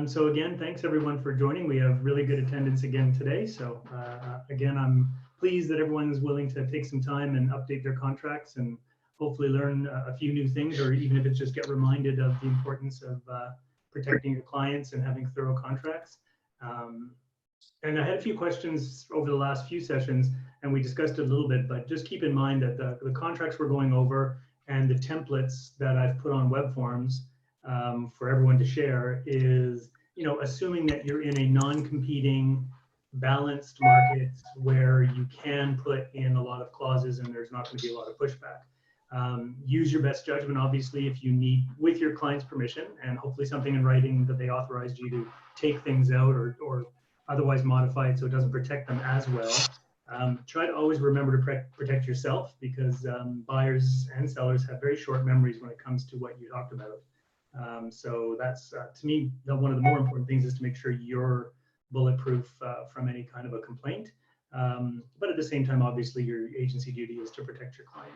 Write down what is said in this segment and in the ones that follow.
So again, thanks everyone for joining. We have really good attendance again today. So again, I'm pleased that everyone is willing to take some time and update their contracts and hopefully learn a few new things, or even if it's just get reminded of the importance of protecting your clients and having thorough contracts. And I had a few questions over the last few sessions, and we discussed it a little bit, but just keep in mind that the contracts we're going over and the templates that I've put on web forms for everyone to share is, assuming that you're in a non-competing, balanced market where you can put in a lot of clauses and there's not going to be a lot of pushback. Use your best judgment, obviously, if you need, with your client's permission, and hopefully something in writing that they authorized you to take things out or otherwise modify it so it doesn't protect them as well. Try to always remember to protect yourself, because buyers and sellers have very short memories when it comes to what you talked about. So that's, to me, one of the more important things is to make sure you're bulletproof from any kind of a complaint. But at the same time, obviously, your agency duty is to protect your client.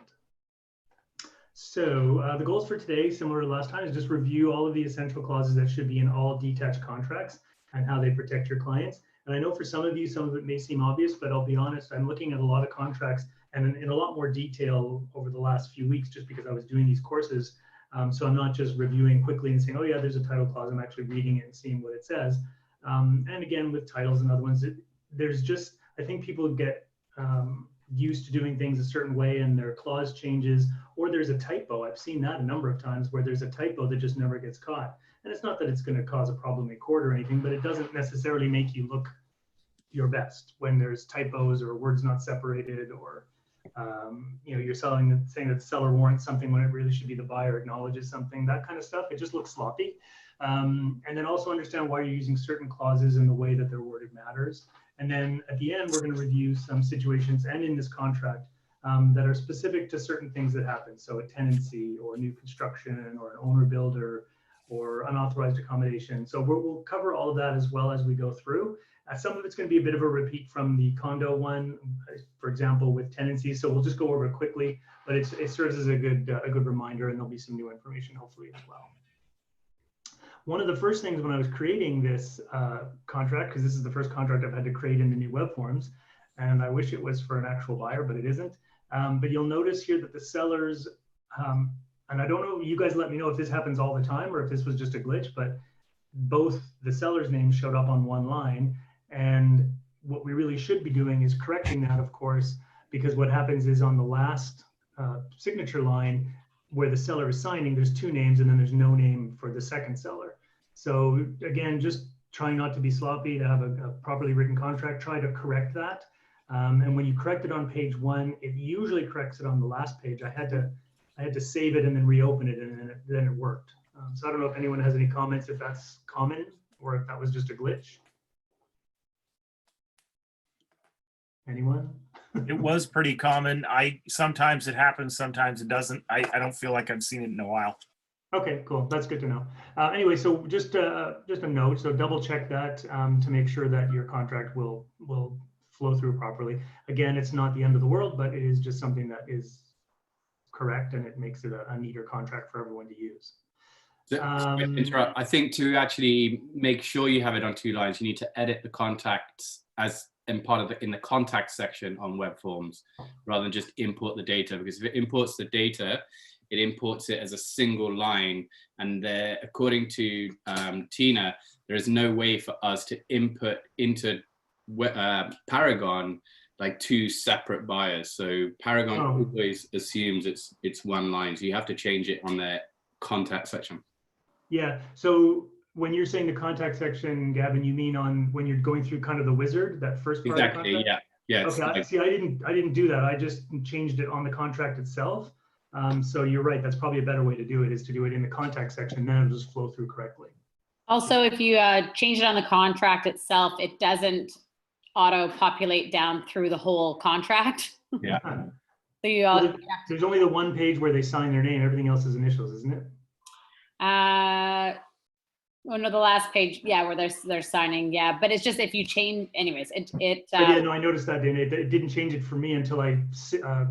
So the goals for today, similar to last time, is just review all of the essential clauses that should be in all detached contracts and how they protect your clients. And I know for some of you, some of it may seem obvious, but I'll be honest, I'm looking at a lot of contracts and in a lot more detail over the last few weeks, just because I was doing these courses. So I'm not just reviewing quickly and saying, oh yeah, there's a title clause. I'm actually reading it and seeing what it says. And again, with titles and other ones, there's just, I think people get used to doing things a certain way and their clause changes, or there's a typo. I've seen that a number of times where there's a typo that just never gets caught. And it's not that it's going to cause a problem in court or anything, but it doesn't necessarily make you look your best when there's typos or words not separated, or you're saying that the seller warrants something when it really should be the buyer acknowledges something, that kind of stuff. It just looks sloppy. And then also understand why you're using certain clauses and the way that they're worded matters. And then at the end, we're going to review some situations and in this contract that are specific to certain things that happen. So a tenancy or new construction or an owner builder or unauthorized accommodation. So we'll cover all of that as well as we go through. Some of it's going to be a bit of a repeat from the condo one, for example, with tenancies. So we'll just go over it quickly, but it serves as a good reminder, and there'll be some new information hopefully as well. One of the first things when I was creating this contract, because this is the first contract I've had to create in the new web forms, and I wish it was for an actual buyer, but it isn't. But you'll notice here that the sellers, and I don't know, you guys let me know if this happens all the time or if this was just a glitch, but both the seller's names showed up on one line. And what we really should be doing is correcting that, of course, because what happens is on the last signature line where the seller is signing, there's two names and then there's no name for the second seller. So again, just trying not to be sloppy, to have a properly written contract, try to correct that. And when you correct it on page one, it usually corrects it on the last page. I had to save it and then reopen it, and then it worked. So I don't know if anyone has any comments, if that's common or if that was just a glitch. Anyone? It was pretty common. Sometimes it happens, sometimes it doesn't. I don't feel like I've seen it in a while. Okay, cool. That's good to know. Anyway, so just a note. So double check that to make sure that your contract will flow through properly. Again, it's not the end of the world, but it is just something that is correct, and it makes it a neater contract for everyone to use. Interrupt. I think to actually make sure you have it on two lines, you need to edit the contacts as in part of in the contact section on web forms, rather than just import the data. Because if it imports the data, it imports it as a single line, and there, according to Tina, there is no way for us to input into Paragon like two separate buyers. So Paragon always assumes it's one line, so you have to change it on their contact section. Yeah, so when you're saying the contact section, Gavin, you mean on when you're going through kind of the wizard, that first part? Exactly, yeah. Okay, like, see, I didn't do that. I just changed it on the contract itself. So you're right, that's probably a better way to do it, is to do it in the contact section, then it'll just flow through correctly. Also, if you change it on the contract itself, it doesn't auto-populate down through the whole contract. Yeah. So you there's only the one page where they sign their name, everything else is initials, isn't it? Oh no, the last page, yeah, where they're signing, yeah, but it's just if you change, anyways, But yeah, no, I noticed that, and it didn't change it for me until I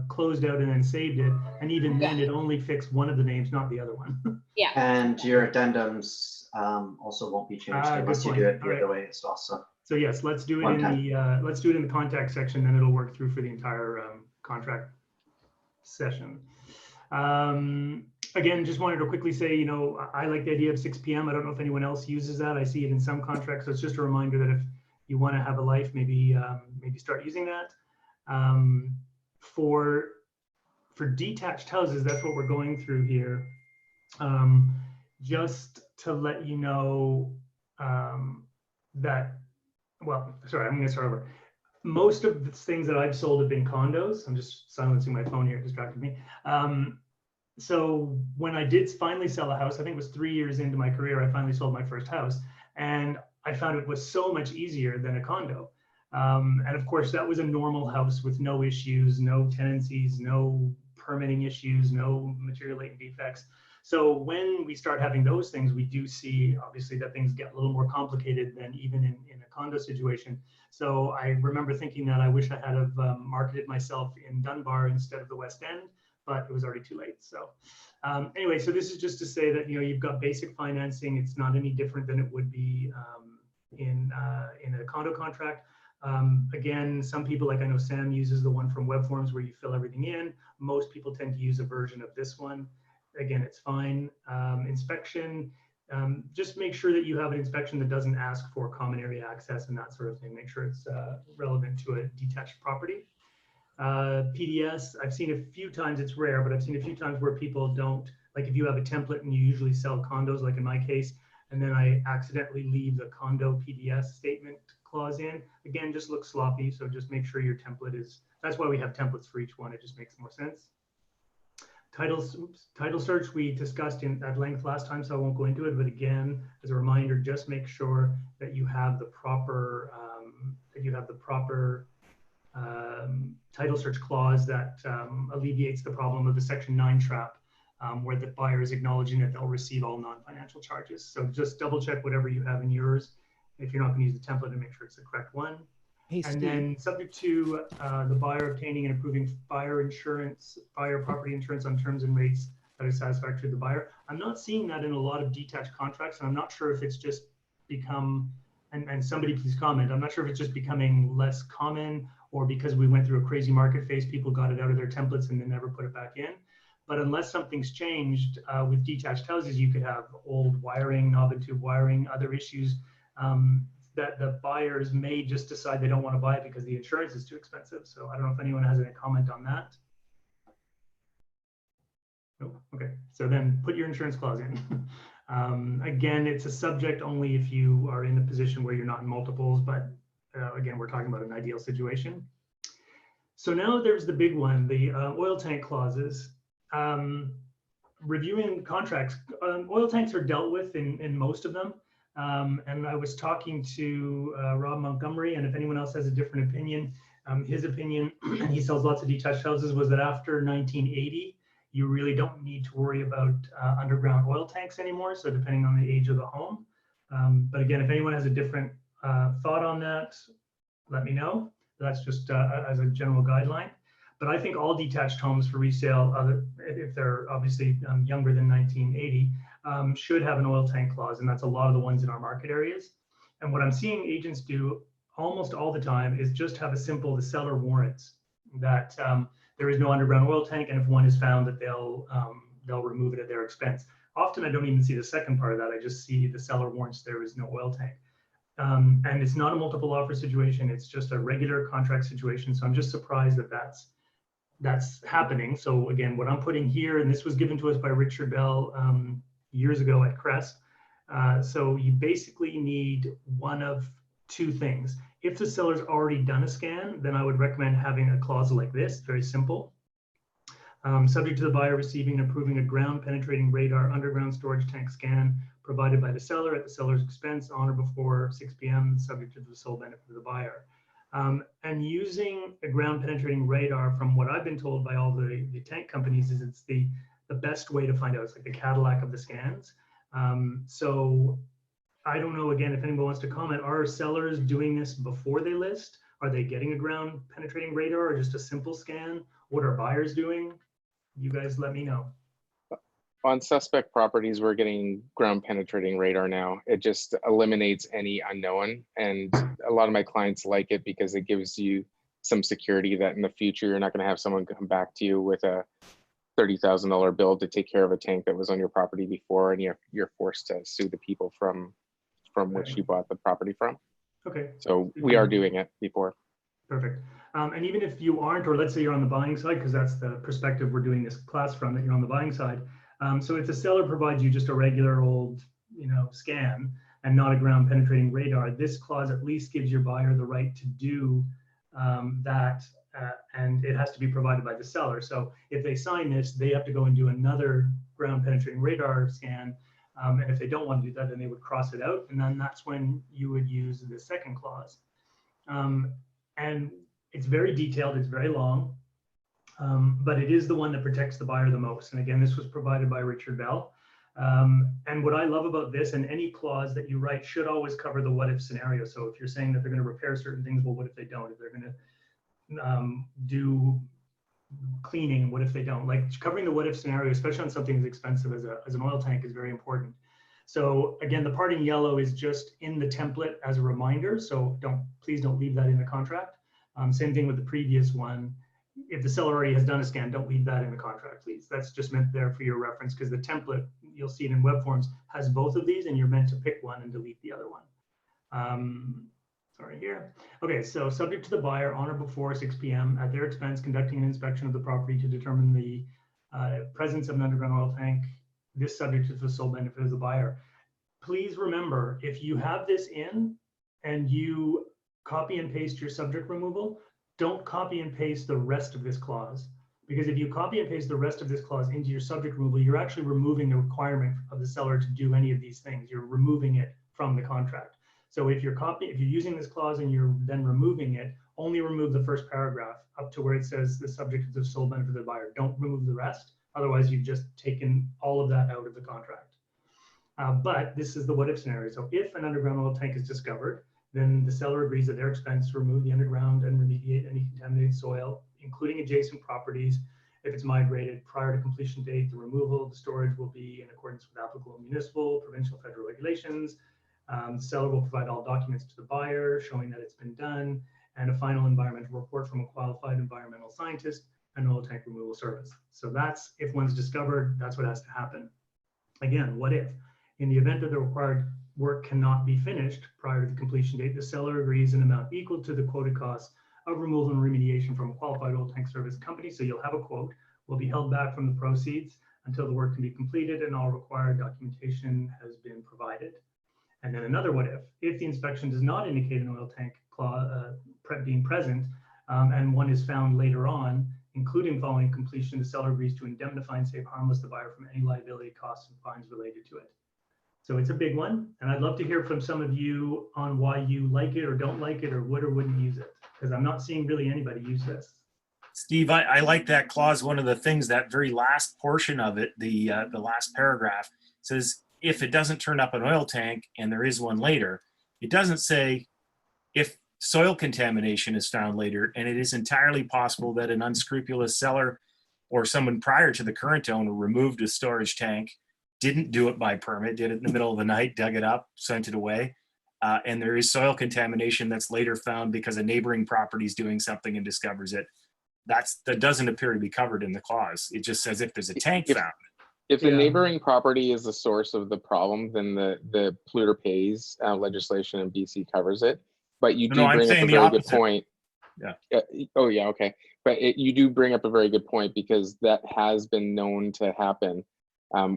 closed out and then saved it, and even then, it only fixed one of the names, not the other one. yeah. And your addendums also won't be changed Good unless you point. do it the All other right. way as well. So yes, let's do it One in time. the let's do it in the contact section, then it'll work through for the entire contract session. Again, just wanted to quickly say, you know, I like the idea of 6 p.m. I don't know if anyone else uses that. I see it in some contracts. So it's just a reminder that if you want to have a life, maybe start using that. For detached houses, that's what we're going through here. Just to let you know that, well, sorry, I'm going to start over. Most of the things that I've sold have been condos. I'm just silencing my phone here, it distracted me. So when I did finally sell a house, I think it was 3 years into my career, I finally sold my first house. And I found it was so much easier than a condo. And of course, that was a normal house with no issues, no tenancies, no permitting issues, no material latent defects. So when we start having those things, we do see, obviously, that things get a little more complicated than even in a condo situation. So I remember thinking that I wish I had have marketed myself in Dunbar instead of the West End, but it was already too late. So anyway, so this is just to say that, you know, you've got basic financing. It's not any different than it would be in a condo contract. Again, some people, like I know Sam uses the one from Web Forms where you fill everything in. Most people tend to use a version of this one. Again, it's fine. Inspection, just make sure that you have an inspection that doesn't ask for common area access and that sort of thing. Make sure it's relevant to a detached property. PDS, I've seen a few times, it's rare, but I've seen a few times where people don't, like if you have a template and you usually sell condos, like in my case, and then I accidentally leave the condo PDS statement clause in, again, just looks sloppy. So just make sure your template is, that's why we have templates for each one. It just makes more sense. Title search we discussed at length last time, so I won't go into it. But again, as a reminder, just make sure that you have the proper title search clause that alleviates the problem of the Section 9 trap, where the buyer is acknowledging that they'll receive all non-financial charges. So just double check whatever you have in yours. If you're not going to use the template, and make sure it's the correct one. Hey, And Steve. then subject to the buyer obtaining and approving fire property insurance on terms and rates that are satisfactory to the buyer. I'm not seeing that in a lot of detached contracts, and I'm not sure if it's just become, and somebody please comment, I'm not sure if it's just becoming less common or because we went through a crazy market phase, people got it out of their templates and then never put it back in. But unless something's changed with detached houses, you could have old wiring, knob and tube wiring, other issues that the buyers may just decide they don't want to buy it because the insurance is too expensive. So I don't know if anyone has any comment on that. Nope. Okay. So then put your insurance clause in. Again, it's a subject only if you are in a position where you're not in multiples, but again, we're talking about an ideal situation. So now there's the big one, the oil tank clauses. Reviewing contracts, oil tanks are dealt with in most of them. And I was talking to Rob Montgomery, and if anyone else has a different opinion, his opinion, he sells lots of detached houses, was that after 1980, you really don't need to worry about underground oil tanks anymore. So depending on the age of the home. But again, if anyone has a different thought on that, let me know. That's just as a general guideline. But I think all detached homes for resale, if they're obviously younger than 1980, should have an oil tank clause, and that's a lot of the ones in our market areas. And what I'm seeing agents do almost all the time is just have a simple, the seller warrants that there is no underground oil tank, and if one is found, that they'll remove it at their expense. Often I don't even see the second part of that. I just see the seller warrants there is no oil tank. And it's not a multiple offer situation. It's just a regular contract situation. So I'm just surprised that that's happening. So again, what I'm putting here, and this was given to us by Richard Bell years ago at Crest. So you basically need one of two things. If the seller's already done a scan, then I would recommend having a clause like this, very simple. Subject to the buyer receiving and approving a ground penetrating radar underground storage tank scan provided by the seller at the seller's expense on or before 6 p.m., subject to the sole benefit of the buyer. And using a ground penetrating radar, from what I've been told by all the tank companies, is it's the best way to find out. It's like the Cadillac of the scans. So I don't know, again, if anyone wants to comment, are sellers doing this before they list? Are they getting a ground penetrating radar or just a simple scan? What are buyers doing? You guys let me know. On suspect properties, we're getting ground penetrating radar now. It just eliminates any unknown. And a lot of my clients like it because it gives you some security that in the future, you're not going to have someone come back to you with a $30,000 bill to take care of a tank that was on your property before, and you're forced to sue the people from which you bought the property from. Okay. So we are doing it before. Perfect. And even if you aren't, or let's say you're on the buying side, because that's the perspective we're doing this class from, that you're on the buying side. So if the seller provides you just a regular old, scan and not a ground penetrating radar, this clause at least gives your buyer the right to do that, and it has to be provided by the seller. So if they sign this, they have to go and do another ground penetrating radar scan. And if they don't want to do that, then they would cross it out. And then that's when you would use the second clause. And it's very detailed, it's very long, but it is the one that protects the buyer the most. And again, this was provided by Richard Bell. And what I love about this, and any clause that you write should always cover the what if scenario. So if you're saying that they're going to repair certain things, well, what if they don't? If they're going to do cleaning, what if they don't? Like covering the what if scenario, especially on something as expensive as an oil tank, is very important. So again, the part in yellow is just in the template as a reminder. So please don't leave that in the contract. Same thing with the previous one. If the seller already has done a scan, don't leave that in the contract, please. That's just meant there for your reference, because the template, you'll see it in web forms, has both of these, and you're meant to pick one and delete the other one. Sorry here. Okay, so subject to the buyer on or before 6 p.m. at their expense conducting an inspection of the property to determine the presence of an underground oil tank, this subject to the sole benefit of the buyer. Please remember, if you have this in and you copy and paste your subject removal, don't copy and paste the rest of this clause. Because if you copy and paste the rest of this clause into your subject removal, you're actually removing the requirement of the seller to do any of these things. You're removing it from the contract. So if you're using this clause and you're then removing it, only remove the first paragraph up to where it says the subject is the sole benefit of the buyer. Don't remove the rest. Otherwise, you've just taken all of that out of the contract. But this is the what if scenario. So if an underground oil tank is discovered, then the seller agrees at their expense to remove the underground and remediate any contaminated soil, including adjacent properties. If it's migrated prior to completion date, the removal of the storage will be in accordance with applicable municipal, provincial, federal regulations. The seller will provide all documents to the buyer showing that it's been done, and a final environmental report from a qualified environmental scientist and oil tank removal service. So that's if one's discovered, that's what has to happen. Again, what if? In the event that the required work cannot be finished prior to the completion date, the seller agrees an amount equal to the quoted cost of removal and remediation from a qualified oil tank service company. So you'll have a quote, will be held back from the proceeds until the work can be completed and all required documentation has been provided. And then another what if the inspection does not indicate an oil tank being present and one is found later on, including following completion, the seller agrees to indemnify and save harmless the buyer from any liability, costs, and fines related to it. So it's a big one, and I'd love to hear from some of you on why you like it or don't like it or would or wouldn't use it, because I'm not seeing really anybody use this. Steve, I like that clause. One of the things, that very last portion of it, the last paragraph says, if it doesn't turn up an oil tank and there is one later, it doesn't say if soil contamination is found later, and it is entirely possible that an unscrupulous seller or someone prior to the current owner removed a storage tank, didn't do it by permit, did it in the middle of the night, dug it up, sent it away. And there is soil contamination that's later found because a neighboring property is doing something and discovers it. That doesn't appear to be covered in the clause. It just says if there's a tank found. If the neighboring property is the source of the problem, then the polluter pays legislation in BC covers it. But you do bring up a very good point. Yeah. Oh yeah, okay. But you do bring up a very good point, because that has been known to happen.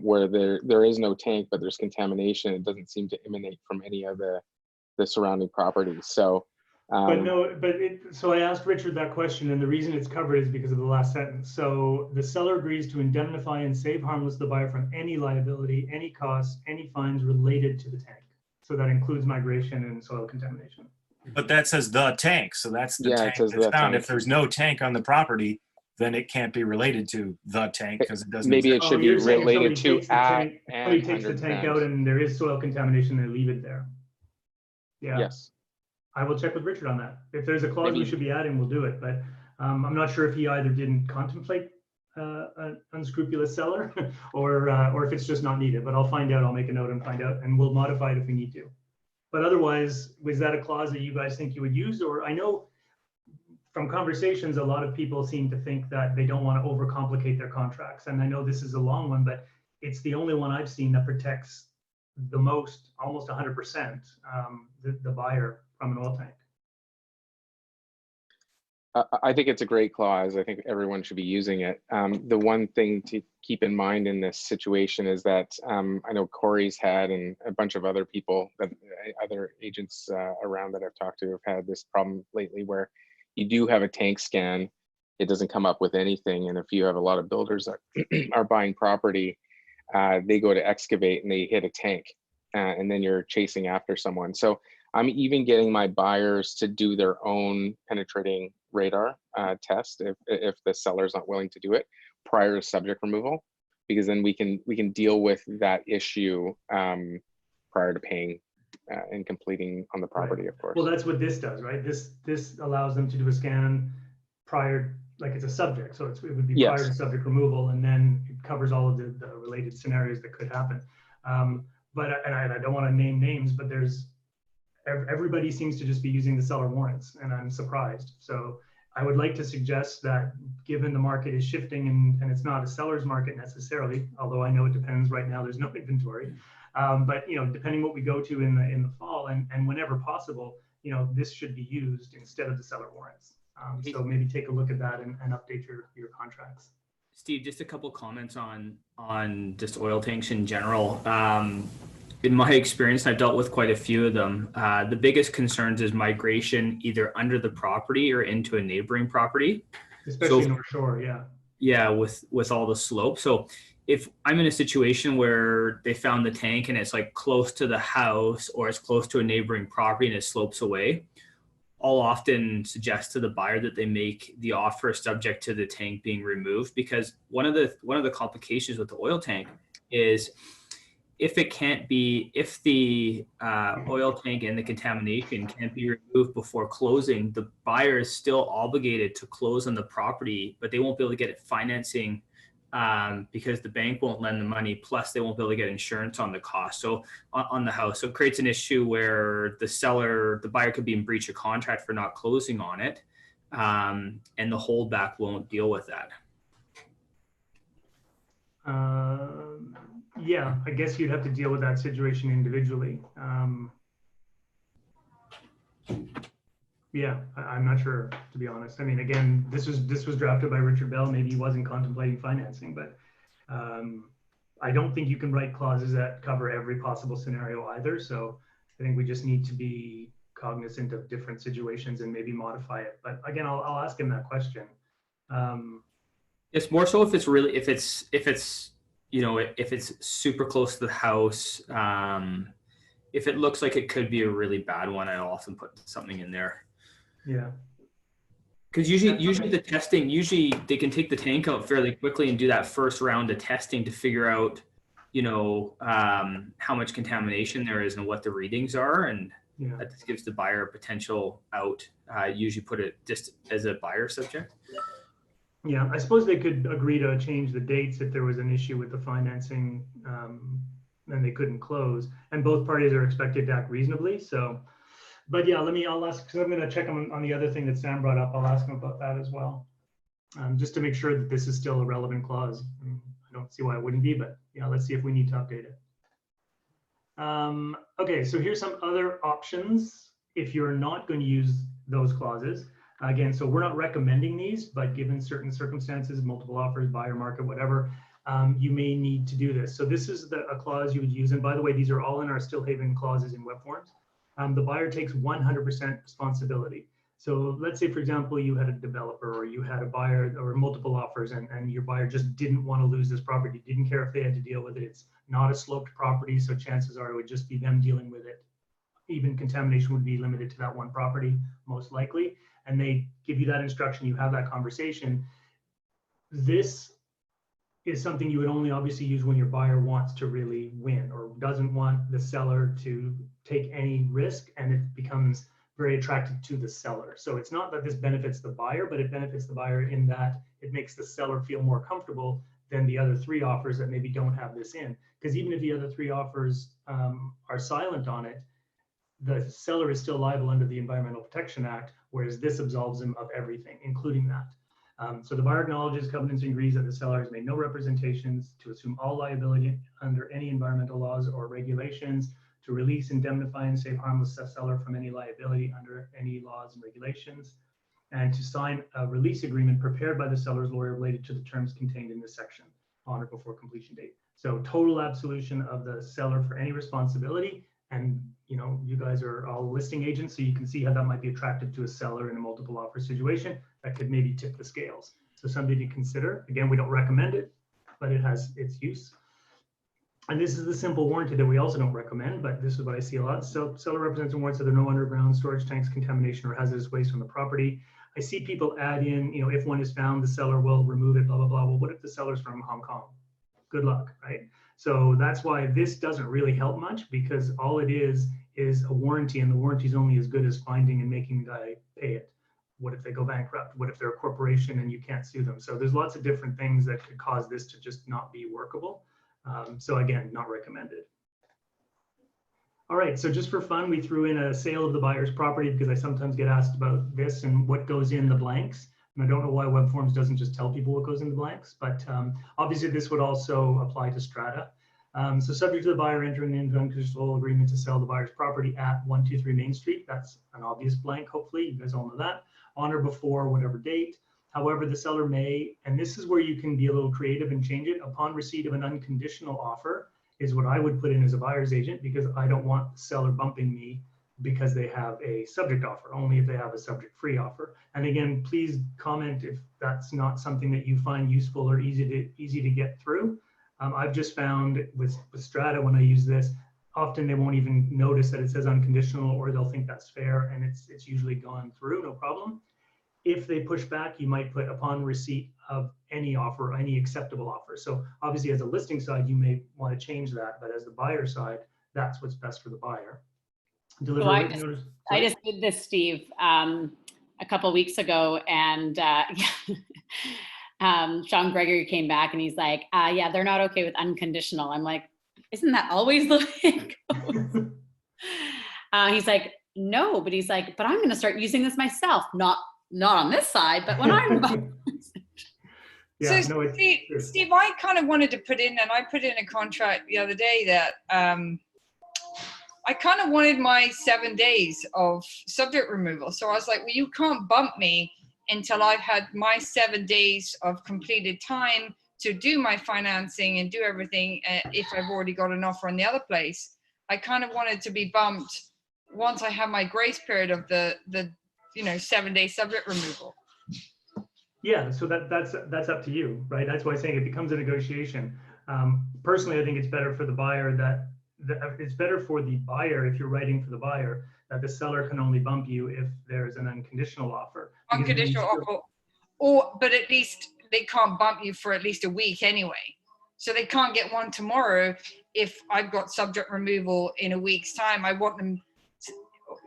Where there is no tank, but there's contamination. It doesn't seem to emanate from any of the surrounding properties. So, so I asked Richard that question, and the reason it's covered is because of the last sentence. So the seller agrees to indemnify and save harmless the buyer from any liability, any costs, any fines related to the tank. So that includes migration and soil contamination. But that says the tank, so that's the tank it says that's the found. tank. If there's no tank on the property, then it can't be related to the tank because it doesn't Maybe exist. it should be you're saying if related somebody to takes the at tank, and somebody takes the tank out underground. and there is soil contamination, they leave it there. Yeah. Yes. I will check with Richard on that. If there's a clause we Maybe- should be adding, we'll do it. But I'm not sure if he either didn't contemplate an unscrupulous seller or if it's just not needed. But I'll find out. I'll make a note and find out, and we'll modify it if we need to. But otherwise, was that a clause that you guys think you would use? Or I know from conversations, a lot of people seem to think that they don't want to overcomplicate their contracts. And I know this is a long one, but it's the only one I've seen that protects the most, almost 100%, the buyer from an oil tank. I think it's a great clause. I think everyone should be using it. The one thing to keep in mind in this situation is that I know Corey's had, and a bunch of other people, other agents around that I've talked to have had this problem lately where you do have a tank scan, it doesn't come up with anything. And if you have a lot of builders that are buying property, they go to excavate and they hit a tank and then you're chasing after someone. So I'm even getting my buyers to do their own penetrating radar test if the seller's not willing to do it prior to subject removal, because then we can deal with that issue prior to paying and completing on the property, of course. Well, that's what this does, right? This allows them to do a scan prior, like it's a subject, so it would be prior to subject removal, and then it covers all of the related scenarios that could happen. But I don't want to name names, but everybody seems to just be using the seller warrants, and I'm surprised. So I would like to suggest that, given the market is shifting and it's not a seller's market necessarily, although I know it depends. Right now, there's no inventory. But depending what we go to in the fall and whenever possible, this should be used instead of the seller warrants. So maybe take a look at that and update your contracts. Steve, just a couple comments on just oil tanks in general. In my experience, I've dealt with quite a few of them. The biggest concerns is migration either under the property or into a neighboring property. Especially North Shore, yeah. Yeah, with all the slope. So if I'm in a situation where they found the tank and it's like close to the house or it's close to a neighboring property and it slopes away, I'll often suggest to the buyer that they make the offer subject to the tank being removed, because one of the complications with the oil tank is if the oil tank and the contamination can't be removed before closing, the buyer is still obligated to close on the property, but they won't be able to get financing because the bank won't lend the money. Plus, they won't be able to get insurance on the cost. So on the house, so it creates an issue where the buyer could be in breach of contract for not closing on it, and the holdback won't deal with that. Yeah, I guess you'd have to deal with that situation individually. Yeah, I'm not sure, to be honest. I mean, again, this was drafted by Richard Bell. Maybe he wasn't contemplating financing, but I don't think you can write clauses that cover every possible scenario either. So I think we just need to be cognizant of different situations and maybe modify it. But again, I'll ask him that question. It's more so if it's super close to the house. If it looks like it could be a really bad one, I often put something in there. Yeah. Because usually the testing, they can take the tank out fairly quickly and do that first round of testing to figure out, how much contamination there is and what the readings are. And that just gives the buyer a potential out. Usually put it just as a buyer subject. Yeah, I suppose they could agree to change the dates if there was an issue with the financing and they couldn't close, and both parties are expected to act reasonably. So, but yeah, I'll ask, because I'm going to check on the other thing that Sam brought up. I'll ask him about that as well, just to make sure that this is still a relevant clause. I don't see why it wouldn't be, but yeah, let's see if we need to update it. Okay, so here's some other options if you're not going to use those clauses. Again, so we're not recommending these, but given certain circumstances, multiple offers, buyer market, whatever, you may need to do this. So this is a clause you would use. And by the way, these are all in our Stillhaven clauses in web forms. The buyer takes 100% responsibility. So let's say, for example, you had a developer or you had a buyer or multiple offers and your buyer just didn't want to lose this property, didn't care if they had to deal with it. It's not a sloped property, so chances are it would just be them dealing with it. Even contamination would be limited to that one property, most likely. And they give you that instruction, you have that conversation. this is something you would only obviously use when your buyer wants to really win or doesn't want the seller to take any risk, and it becomes very attractive to the seller. So it's not that this benefits the buyer, but it benefits the buyer in that it makes the seller feel more comfortable than the other 3 offers that maybe don't have this in. Because even if the other 3 offers are silent on it, the seller is still liable under the Environmental Protection Act, whereas this absolves him of everything, including that. So the buyer acknowledges, covenants, and agrees that the seller has made no representations to assume all liability under any environmental laws or regulations, to release, indemnify, and save harmless seller from any liability under any laws and regulations, and to sign a release agreement prepared by the seller's lawyer related to the terms contained in this section on or before completion date. So total absolution of the seller for any responsibility. And you guys are all listing agents, so you can see how that might be attractive to a seller in a multiple offer situation that could maybe tip the scales. So something to consider. Again, we don't recommend it, but it has its use. And this is the simple warranty that we also don't recommend, but this is what I see a lot. So seller represents and warrants that there are no underground storage tanks, contamination, or hazardous waste on the property. I see people add in, if one is found, the seller will remove it, blah, blah, blah. Well, what if the seller's from Hong Kong? Good luck, right? So that's why this doesn't really help much, because all it is a warranty, and the warranty is only as good as finding and making the guy pay it. What if they go bankrupt? What if they're a corporation and you can't sue them? So there's lots of different things that could cause this to just not be workable. So again, not recommended. All right, so just for fun, we threw in a sale of the buyer's property, because I sometimes get asked about this and what goes in the blanks. And I don't know why Web Forms doesn't just tell people what goes in the blanks, but obviously this would also apply to strata. So subject to the buyer entering into an unconditional agreement to sell the buyer's property at 123 Main Street. That's an obvious blank, hopefully, you guys all know that. On or before whatever date. However, the seller may, and this is where you can be a little creative and change it, upon receipt of an unconditional offer is what I would put in as a buyer's agent, because I don't want the seller bumping me because they have a subject offer, only if they have a subject free offer. And again, please comment if that's not something that you find useful or easy to get through. I've just found with strata, when I use this, often they won't even notice that it says unconditional, or they'll think that's fair, and it's usually gone through, no problem. If they push back, you might put upon receipt of any offer, any acceptable offer. So obviously as a listing side, you may want to change that, but as the buyer side, that's what's best for the buyer. So I just did this, Steve, a couple of weeks ago, and Sean Gregory came back and he's like, yeah, they're not okay with unconditional. I'm like, isn't that always the way it goes? He's like, no, but he's like, but I'm going to start using this myself. Not on this side, but when I'm yeah, so no, Steve, I kind of wanted to put in, and I put in a contract the other day that I kind of wanted my 7 days of subject removal. So I was like, well, you can't bump me until I've had my 7 days of completed time to do my financing and do everything. If I've already got an offer on the other place, I kind of wanted to be bumped once I have my grace period of the 7-day subject removal. Yeah, so that's up to you, right? That's why I'm saying it becomes a negotiation. Personally, I think it's better for the buyer it's better for the buyer, if you're writing for the buyer, that the seller can only bump you if there's an unconditional offer. Unconditional offer, but at least they can't bump you for at least a week anyway. So they can't get one tomorrow if I've got subject removal in a week's time. I want them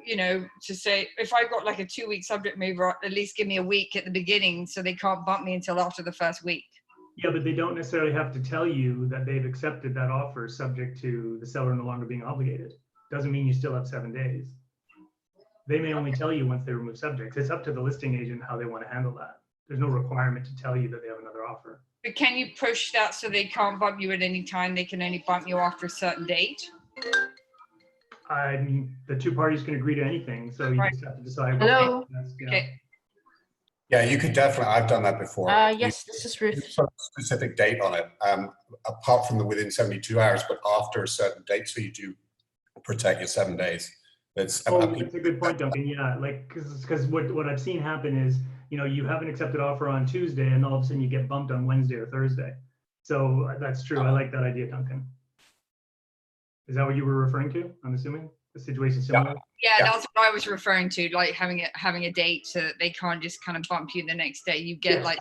to say, if I've got like a 2-week subject removal, at least give me a week at the beginning, so they can't bump me until after the first week. Yeah, but they don't necessarily have to tell you that they've accepted that offer subject to the seller no longer being obligated. Doesn't mean you still have 7 days. They may only tell you once they remove subjects. It's up to the listing agent how they want to handle that. There's no requirement to tell you that they have another offer. But can you push that so they can't bump you at any time? They can only bump you after a certain date? I mean, the 2 parties can agree to anything, so you just have to decide. Hello. Okay. Yeah, you could definitely, I've done that before. Yes, this is Ruth. You put a specific date on it, apart from the within 72 hours, but after a certain date, so you do protect your 7 days. That's a good point, Duncan. Yeah, like, because what I've seen happen is, you have an accepted offer on Tuesday, and all of a sudden you get bumped on Wednesday or Thursday. So that's true. I like that idea, Duncan. Is that what you were referring to? I'm assuming the situation similar. Yeah, that's what I was referring to, like having a date so that they can't just kind of bump you the next day. You get like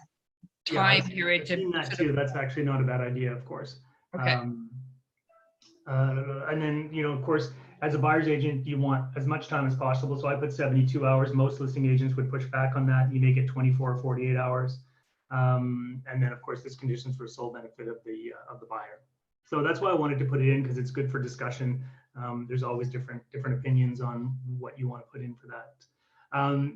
time period I've to seen that sort too. of- That's actually not a bad idea, of course. Okay. And then, of course, as a buyer's agent, you want as much time as possible. So I put 72 hours. Most listing agents would push back on that. You make it 24 or 48 hours. And then, of course, there's conditions for sole benefit of the buyer. So that's why I wanted to put it in, because it's good for discussion. There's always different opinions on what you want to put in for that.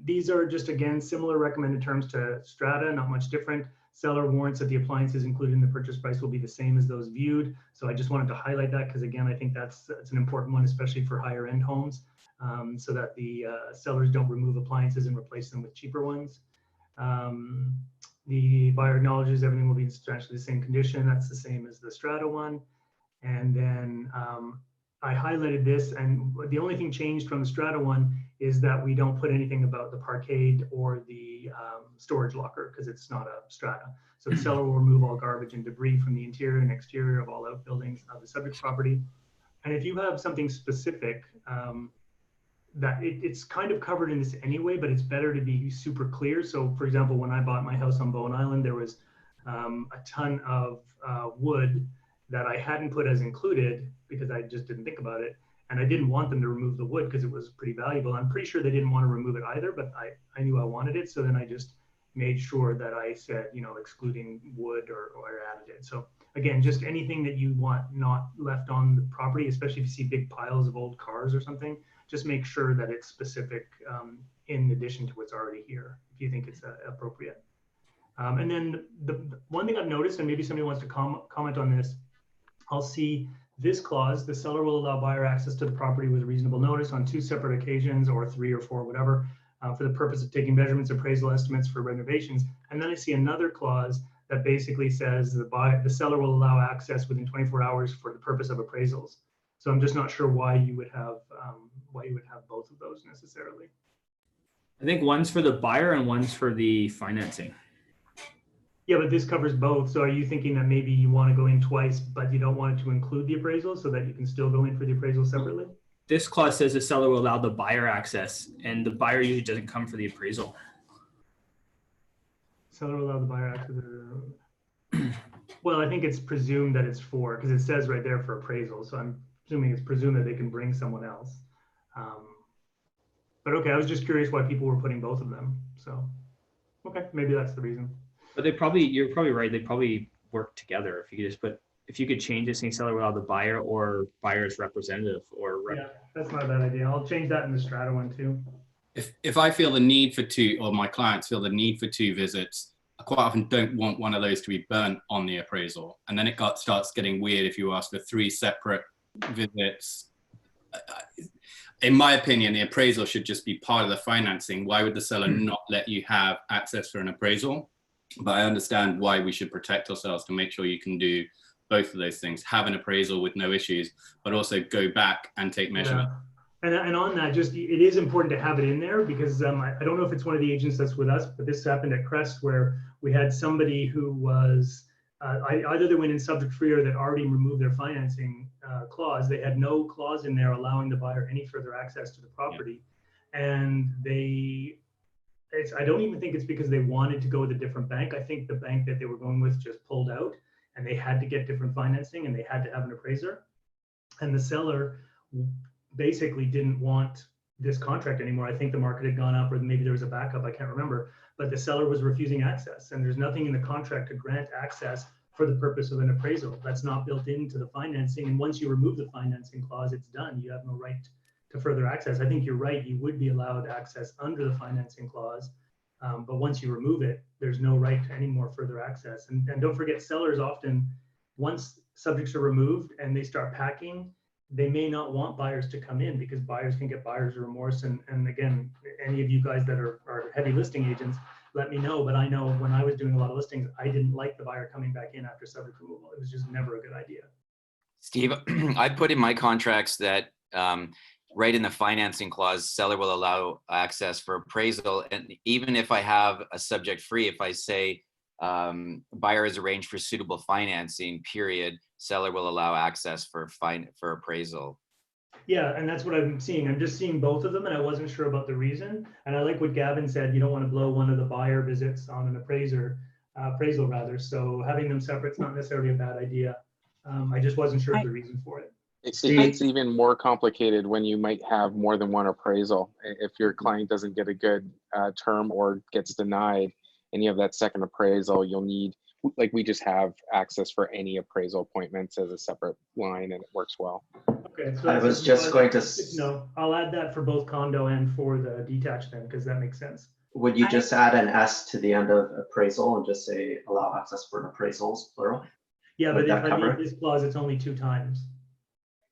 These are just, again, similar recommended terms to strata, not much different. Seller warrants that the appliances included in the purchase price will be the same as those viewed. So I just wanted to highlight that because, again, I think that's an important one, especially for higher end homes, so that the sellers don't remove appliances and replace them with cheaper ones. The buyer acknowledges everything will be in substantially the same condition. That's the same as the strata one. And then I highlighted this, and the only thing changed from the strata one is that we don't put anything about the parkade or the storage locker because it's not a strata. So the seller will remove all garbage and debris from the interior and exterior of all outbuildings of the subject property. And if you have something specific, that it's kind of covered in this anyway, but it's better to be super clear. So for example, when I bought my house on Bowen Island, there was a ton of wood that I hadn't put as included because I just didn't think about it. And I didn't want them to remove the wood because it was pretty valuable. I'm pretty sure they didn't want to remove it either, but I knew I wanted it. So then I just made sure that I said, excluding wood or added it. So again, just anything that you want not left on the property, especially if you see big piles of old cars or something, just make sure that it's specific in addition to what's already here, if you think it's appropriate. And then the one thing I've noticed, and maybe somebody wants to comment on this, I'll see this clause: the seller will allow buyer access to the property with reasonable notice on 2 separate occasions, or 3 or 4, whatever, for the purpose of taking measurements, appraisal estimates for renovations. And then I see another clause that basically says the seller will allow access within 24 hours for the purpose of appraisals. So I'm just not sure why you would have both of those necessarily. I think one's for the buyer and one's for the financing. Yeah, but this covers both. So are you thinking that maybe you want to go in twice, but you don't want it to include the appraisal so that you can still go in for the appraisal separately? This clause says the seller will allow the buyer access, and the buyer usually doesn't come for the appraisal. Seller will allow the buyer access. Well, I think it's presumed that it's for, because it says right there for appraisal. So I'm assuming it's presumed that they can bring someone else. But okay, I was just curious why people were putting both of them. So, okay, maybe that's the reason. But you're probably right. They probably work together. If you could change this, saying seller will allow the buyer or buyer's representative Yeah, that's not a bad idea. I'll change that in the strata one too. If I feel the need for 2, or my clients feel the need for 2 visits, I quite often don't want one of those to be burnt on the appraisal. And then it starts getting weird if you ask for 3 separate visits. In my opinion, the appraisal should just be part of the financing. Why would the seller not let you have access for an appraisal? But I understand why we should protect ourselves to make sure you can do both of those things, have an appraisal with no issues, but also go back and take measurements. Yeah. And on that, just it is important to have it in there because I don't know if it's one of the agents that's with us, but this happened at Crest where we had somebody who was either they went in subject free or that already removed their financing clause. They had no clause in there allowing the buyer any further access to the property. Yeah. And I don't even think it's because they wanted to go with a different bank. I think the bank that they were going with just pulled out and they had to get different financing and they had to have an appraiser. And the seller basically didn't want this contract anymore. I think the market had gone up or maybe there was a backup, I can't remember, but the seller was refusing access and there's nothing in the contract to grant access for the purpose of an appraisal. That's not built into the financing. And once you remove the financing clause, it's done. You have no right to further access. I think you're right. You would be allowed access under the financing clause. But once you remove it, there's no right to any more further access. And don't forget, sellers often, once subjects are removed and they start packing, they may not want buyers to come in because buyers can get buyer's remorse. And again, any of you guys that are heavy listing agents, let me know. But I know when I was doing a lot of listings, I didn't like the buyer coming back in after subject removal. It was just never a good idea. Steve, I put in my contracts that right in the financing clause, seller will allow access for appraisal. And even if I have a subject free, if I say buyer is arranged for suitable financing, period, seller will allow access for appraisal. Yeah, and that's what I'm seeing. I'm just seeing both of them and I wasn't sure about the reason. And I like what Gavin said, you don't want to blow one of the buyer visits on an appraiser. appraisal rather. So having them separate is not necessarily a bad idea. I just wasn't sure of the reason for it. It gets even more complicated when you might have more than one appraisal. If your client doesn't get a good term or gets denied and you have that second appraisal, you'll need, like we just have access for any appraisal appointments as a separate line, and it works well. Okay, so I was just going to, no, I'll add that for both condo and for the detached then, because that makes sense. would you just add an S to the end of appraisal and just say allow access for appraisals, plural? Yeah, Would but that if I cover leave this clause, it's only 2 times.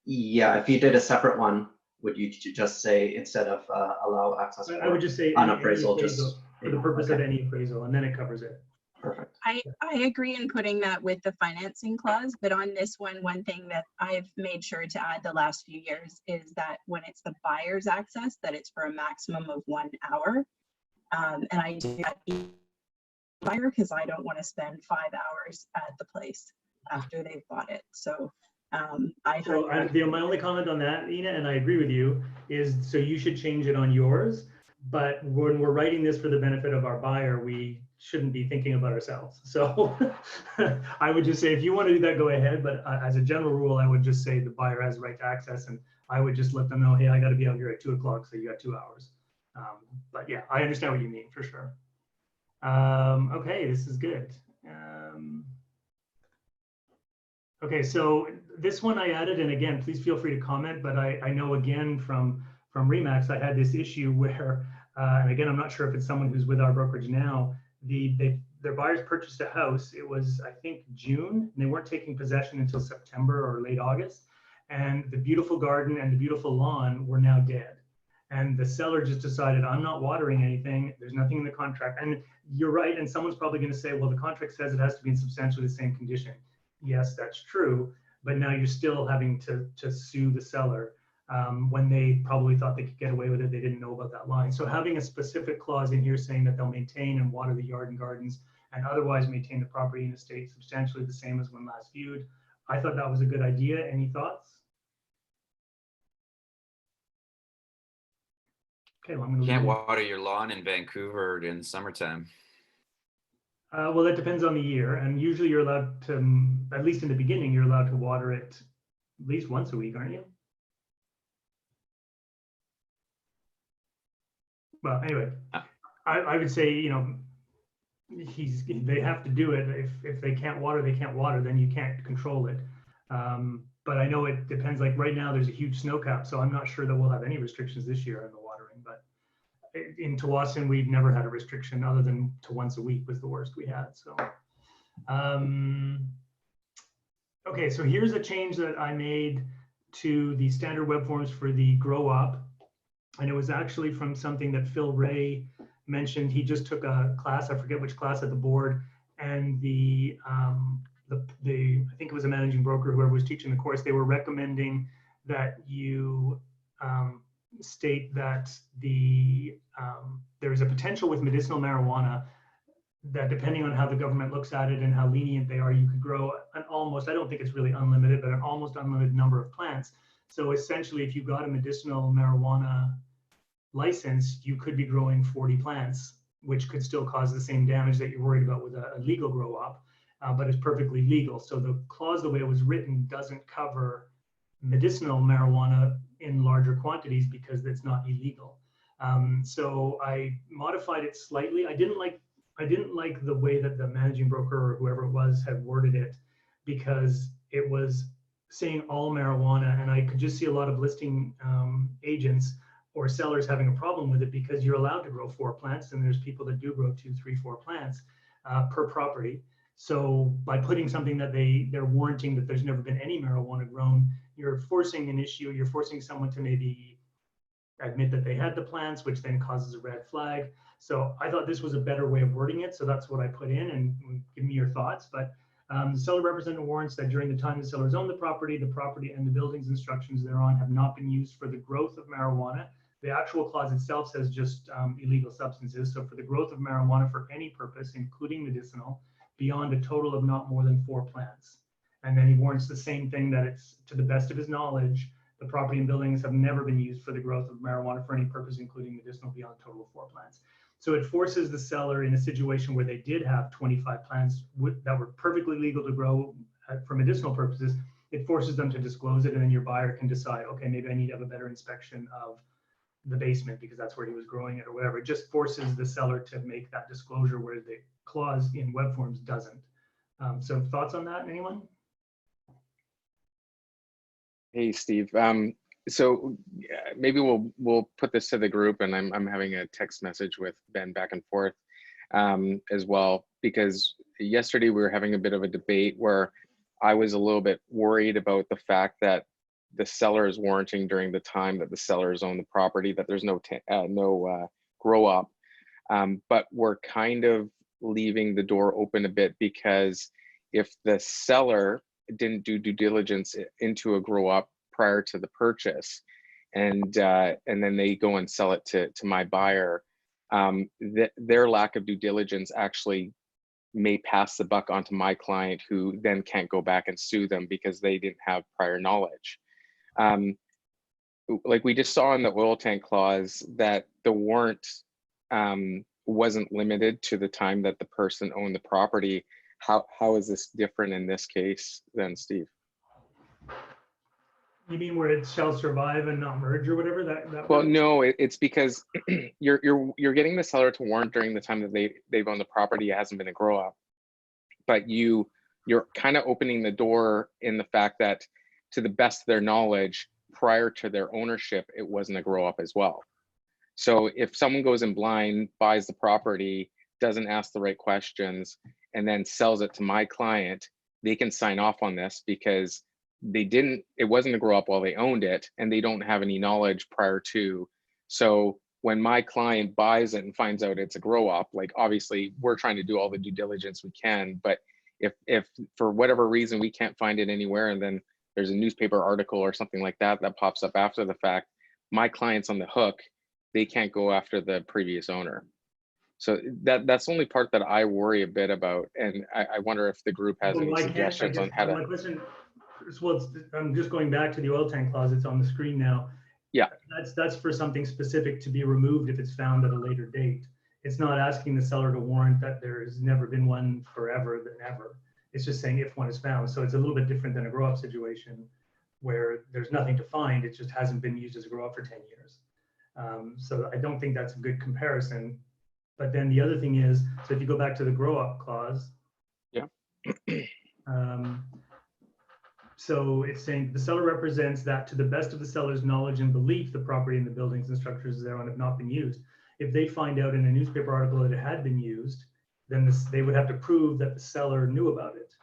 Yeah, if you did a separate one, would you just say instead of allow access I would just say on any appraisal, appraisal, just for the purpose of okay, any appraisal, and then it covers it. perfect. I agree in putting that with the financing clause, but on this one thing that I've made sure to add the last few years is that when it's the buyer's access, that it's for a maximum of 1 hour. And I do that buyer because I don't want to spend 5 hours at the place after they've bought it. So my only comment on that, Ina, and I agree with you, is so you should change it on yours. But when we're writing this for the benefit of our buyer, we shouldn't be thinking about ourselves. So I would just say, if you want to do that, go ahead. But as a general rule, I would just say the buyer has the right to access, and I would just let them know, hey, I got to be out here at 2 o'clock, so you got 2 hours. But yeah, I understand what you mean for sure. Okay, this is good. Okay, so this one I added, and again, please feel free to comment, but I know again from Remax, I had this issue where, and again, I'm not sure if it's someone who's with our brokerage now, their buyers purchased a house, it was, I think, June, and they weren't taking possession until September or late August, and the beautiful garden and the beautiful lawn were now dead. And the seller just decided, I'm not watering anything, there's nothing in the contract. And you're right, and someone's probably gonna say, well, the contract says it has to be in substantially the same condition. Yes, that's true, but now you're still having to sue the seller when they probably thought they could get away with it. They didn't know about that line. So having a specific clause in here saying that they'll maintain and water the yard and gardens and otherwise maintain the property and estate substantially the same as when last viewed, I thought that was a good idea. Any thoughts? Okay, well, I'm gonna Can't water your lawn in Vancouver in summertime. Well, that depends on the year, and usually you're allowed to, at least in the beginning, you're allowed to water it at least once a week, aren't you? Well, anyway, I would say, you know, they have to do it. If they can't water, they can't water, then you can't control it. But I know it depends, like right now there's a huge snow cap, so I'm not sure that we'll have any restrictions this year on the watering, but in Tawasin, we've never had a restriction other than to once a week was the worst we had. So, okay, so here's a change that I made to the standard web forms for the grow up. And it was actually from something that Phil Ray mentioned. He just took a class, I forget which class at the board, and I think it was a managing broker, whoever was teaching the course, they were recommending that you state that there is a potential with medicinal marijuana that depending on how the government looks at it and how lenient they are, you could grow an almost, I don't think it's really unlimited, but an almost unlimited number of plants. So essentially, if you got a medicinal marijuana license, you could be growing 40 plants, which could still cause the same damage that you're worried about with a legal grow up, but it's perfectly legal. So the clause, the way it was written, doesn't cover medicinal marijuana in larger quantities because it's not illegal. So I modified it slightly. I didn't like the way that the managing broker or whoever it was had worded it, because it was saying all marijuana, and I could just see a lot of listing agents or sellers having a problem with it because you're allowed to grow 4 plants, and there's people that do grow 2, 3, 4 plants per property. So by putting something that they're warranting that there's never been any marijuana grown, you're forcing an issue. You're forcing someone to maybe admit that they had the plants, which then causes a red flag. So I thought this was a better way of wording it. So that's what I put in, and give me your thoughts. But the seller representative warrants that during the time the sellers own the property and the buildings and structures thereon have not been used for the growth of marijuana. The actual clause itself says just illegal substances. So for the growth of marijuana for any purpose, including medicinal, beyond a total of not more than 4 plants. And then he warrants the same thing, that it's to the best of his knowledge, the property and buildings have never been used for the growth of marijuana for any purpose, including medicinal, beyond a total of 4 plants. So it forces the seller in a situation where they did have 25 plants that were perfectly legal to grow for medicinal purposes. It forces them to disclose it, and then your buyer can decide, okay, maybe I need to have a better inspection of the basement because that's where he was growing it or whatever. It just forces the seller to make that disclosure where the clause in web forms doesn't. So thoughts on that, anyone? Hey, Steve. So maybe we'll put this to the group, and I'm having a text message with Ben back and forth as well, because yesterday we were having a bit of a debate where I was a little bit worried about the fact that the seller is warranting during the time that the sellers own the property, that there's no grow up, but we're kind of leaving the door open a bit, because if the seller didn't do due diligence into a grow up prior to the purchase, and then they go and sell it to my buyer, their lack of due diligence actually may pass the buck onto my client, who then can't go back and sue them because they didn't have prior knowledge. Like we just saw in the oil tank clause that the warrant wasn't limited to the time that the person owned the property. How is this different in this case then, Steve? You mean where it shall survive and not merge or whatever? That Well, no, it's because you're getting the seller to warrant during the time that they've owned the property. It hasn't been a grow up, but you're kind of opening the door in the fact that, to the best of their knowledge, prior to their ownership, it wasn't a grow up as well. So if someone goes in blind, buys the property, doesn't ask the right questions, and then sells it to my client, they can sign off on this because it wasn't a grow up while they owned it, and they don't have any knowledge prior to. So when my client buys it and finds out it's a grow up, like, obviously we're trying to do all the due diligence we can, but if for whatever reason we can't find it anywhere, and then there's a newspaper article or something like that pops up after the fact, my client's on the hook. They can't go after the previous owner. So that's the only part that I worry a bit about, and I wonder if the group has any suggestions on how to. My question, well, I'm just going back to the oil tank clause. It's on the screen now. Yeah. That's for something specific to be removed if it's found at a later date. It's not asking the seller to warrant that there's never been one forever than ever. It's just saying if one is found. So it's a little bit different than a grow up situation where there's nothing to find. It just hasn't been used as a grow up for 10 years. So I don't think that's a good comparison. But then the other thing is, so if you go back to the grow up clause. Yeah. So it's saying the seller represents that, to the best of the seller's knowledge and belief, the property and the buildings and structures thereon have not been used. If they find out in a newspaper article that it had been used, then they would have to prove that the seller knew about it,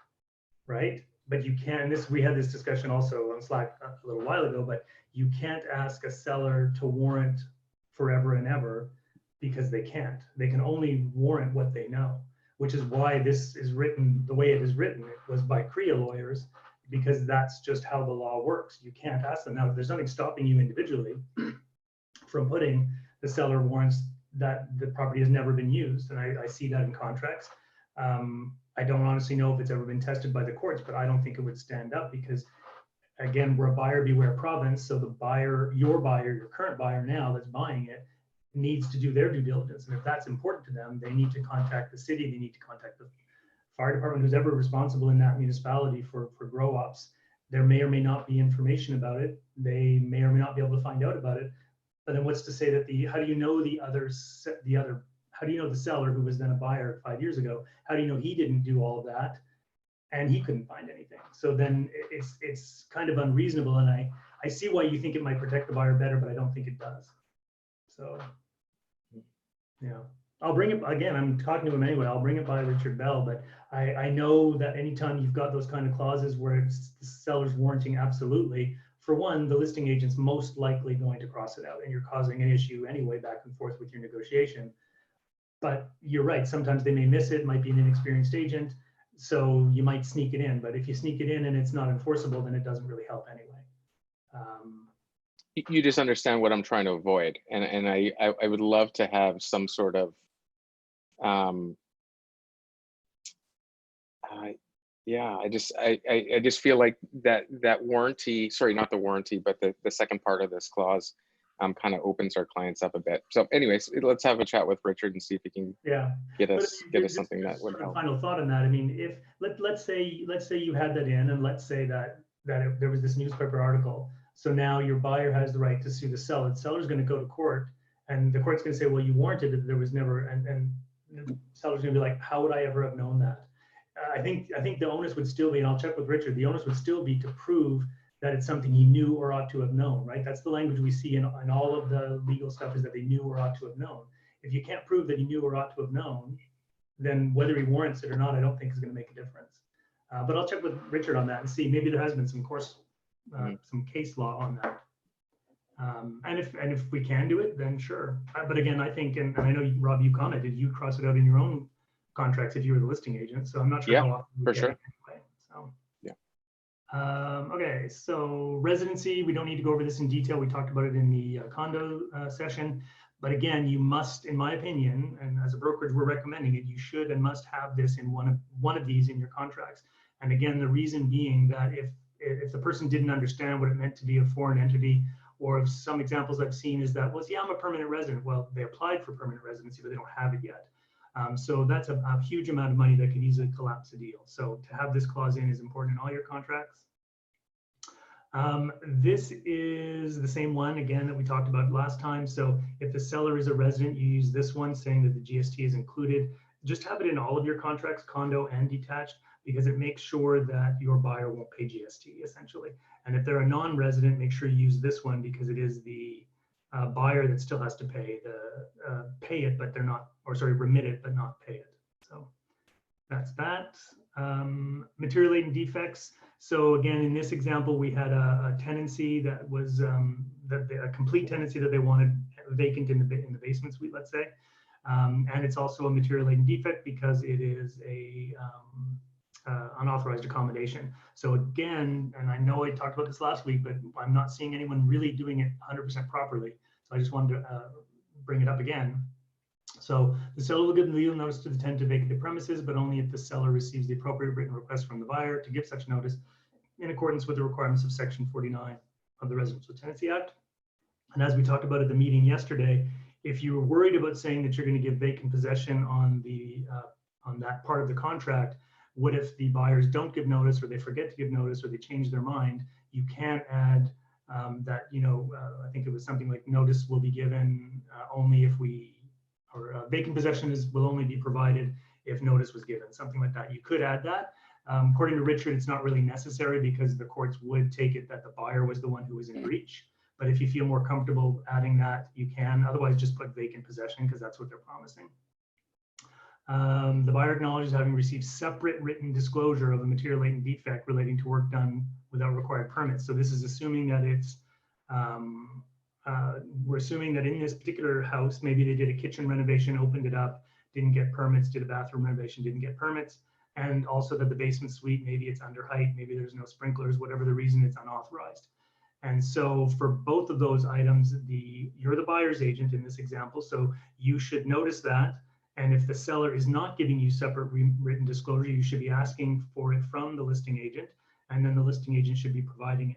right? But you can't, we had this discussion also on Slack a little while ago, but you can't ask a seller to warrant forever and ever, because they can't. They can only warrant what they know, which is why this is written the way it is written. It was by CREA lawyers, because that's just how the law works. You can't ask them. Now, there's nothing stopping you individually from putting the seller warrants that the property has never been used. And I see that in contracts. I don't honestly know if it's ever been tested by the courts, but I don't think it would stand up, because again, we're a buyer beware province. So the buyer, your current buyer now that's buying it, needs to do their due diligence. And if that's important to them, they need to contact the city, they need to contact the fire department, who's ever responsible in that municipality for grow ups. There may or may not be information about it. They may or may not be able to find out about it. But then what's to say that how do you know how do you know the seller, who was then a buyer 5 years ago, how do you know he didn't do all of that and he couldn't find anything? So then it's kind of unreasonable. And I see why you think it might protect the buyer better, but I don't think it does. So, yeah. I'll bring it, again, I'm talking to him anyway, I'll bring it by Richard Bell, but I know that anytime you've got those kind of clauses where it's the seller's warranting absolutely, for one, the listing agent's most likely going to cross it out, and you're causing an issue anyway back and forth with your negotiation. But you're right, sometimes they may miss it, might be an inexperienced agent, so you might sneak it in, but if you sneak it in and it's not enforceable, then it doesn't really help anyway. You just understand what I'm trying to avoid, and I would love to have some sort of yeah, I just feel like that warranty, sorry, not the warranty, but the second part of this clause, kind of opens our clients up a bit. So anyways, let's have a chat with Richard and see if he can get us something that would help. Final thought on that. I mean, if let's say you had that in, and let's say that there was this newspaper article. So now your buyer has the right to sue the seller. The seller's going to go to court, and the court's going to say, well, you warranted that there was never, and the seller's going to be like, how would I ever have known that? I think the onus would still be, and I'll check with Richard, the onus would still be to prove that it's something he knew or ought to have known, right? That's the language we see in all of the legal stuff, is that they knew or ought to have known. If you can't prove that he knew or ought to have known, then whether he warrants it or not, I don't think is going to make a difference. But I'll check with Richard on that and see, maybe there has been some some case law on that. And if we can do it, then sure. But again, I think, and I know, Rob, you commented, you cross it out in your own contracts if you were the listing agent. So I'm not sure how often you for get sure. it anyway, so. Okay, so residency, we don't need to go over this in detail. We talked about it in the condo session. But again, you must, in my opinion, and as a brokerage, we're recommending it, you should and must have this in one of these in your contracts. And again, the reason being that if the person didn't understand what it meant to be a foreign entity, or if some examples I've seen is that, well, yeah, I'm a permanent resident. Well, they applied for permanent residency, but they don't have it yet. So that's a huge amount of money that could easily collapse a deal. So to have this clause in is important in all your contracts. This is the same one, again, that we talked about last time. So if the seller is a resident, you use this one saying that the GST is included. Just have it in all of your contracts, condo and detached, because it makes sure that your buyer won't pay GST, essentially. And if they're a non-resident, make sure you use this one, because it is the buyer that still has to pay it, but they're not, or sorry, remit it, but not pay it. So that's that. Material latent defects. So again, in this example, we had a tenancy that was a complete tenancy that they wanted vacant in the basement suite, let's say. And it's also a material latent defect because it is a unauthorized accommodation. So again, and I know I talked about this last week, but I'm not seeing anyone really doing it 100% properly. So I just wanted to bring it up again. So the seller will give the legal notice to the tenant to vacate the premises, but only if the seller receives the appropriate written request from the buyer to give such notice in accordance with the requirements of Section 49 of the Residential Tenancy Act. And as we talked about at the meeting yesterday, if you were worried about saying that you're going to give vacant possession on that part of the contract, what if the buyers don't give notice, or they forget to give notice, or they change their mind? You can add that, I think it was something like notice will be given only if vacant possession will only be provided if notice was given, something like that. You could add that. According to Richard, it's not really necessary because the courts would take it that the buyer was the one who was in breach. But if you feel more comfortable adding that, you can. Otherwise, just put vacant possession, because that's what they're promising. The buyer acknowledges having received separate written disclosure of a material latent defect relating to work done without required permits. So this is assuming that it's, we're assuming that in this particular house, maybe they did a kitchen renovation, opened it up, didn't get permits, did a bathroom renovation, didn't get permits, and also that the basement suite, maybe it's under height, maybe there's no sprinklers, whatever the reason, it's unauthorized. And so for both of those items, you're the buyer's agent in this example, so you should notice that. And if the seller is not giving you separate written disclosure, you should be asking for it from the listing agent, and then the listing agent should be providing it.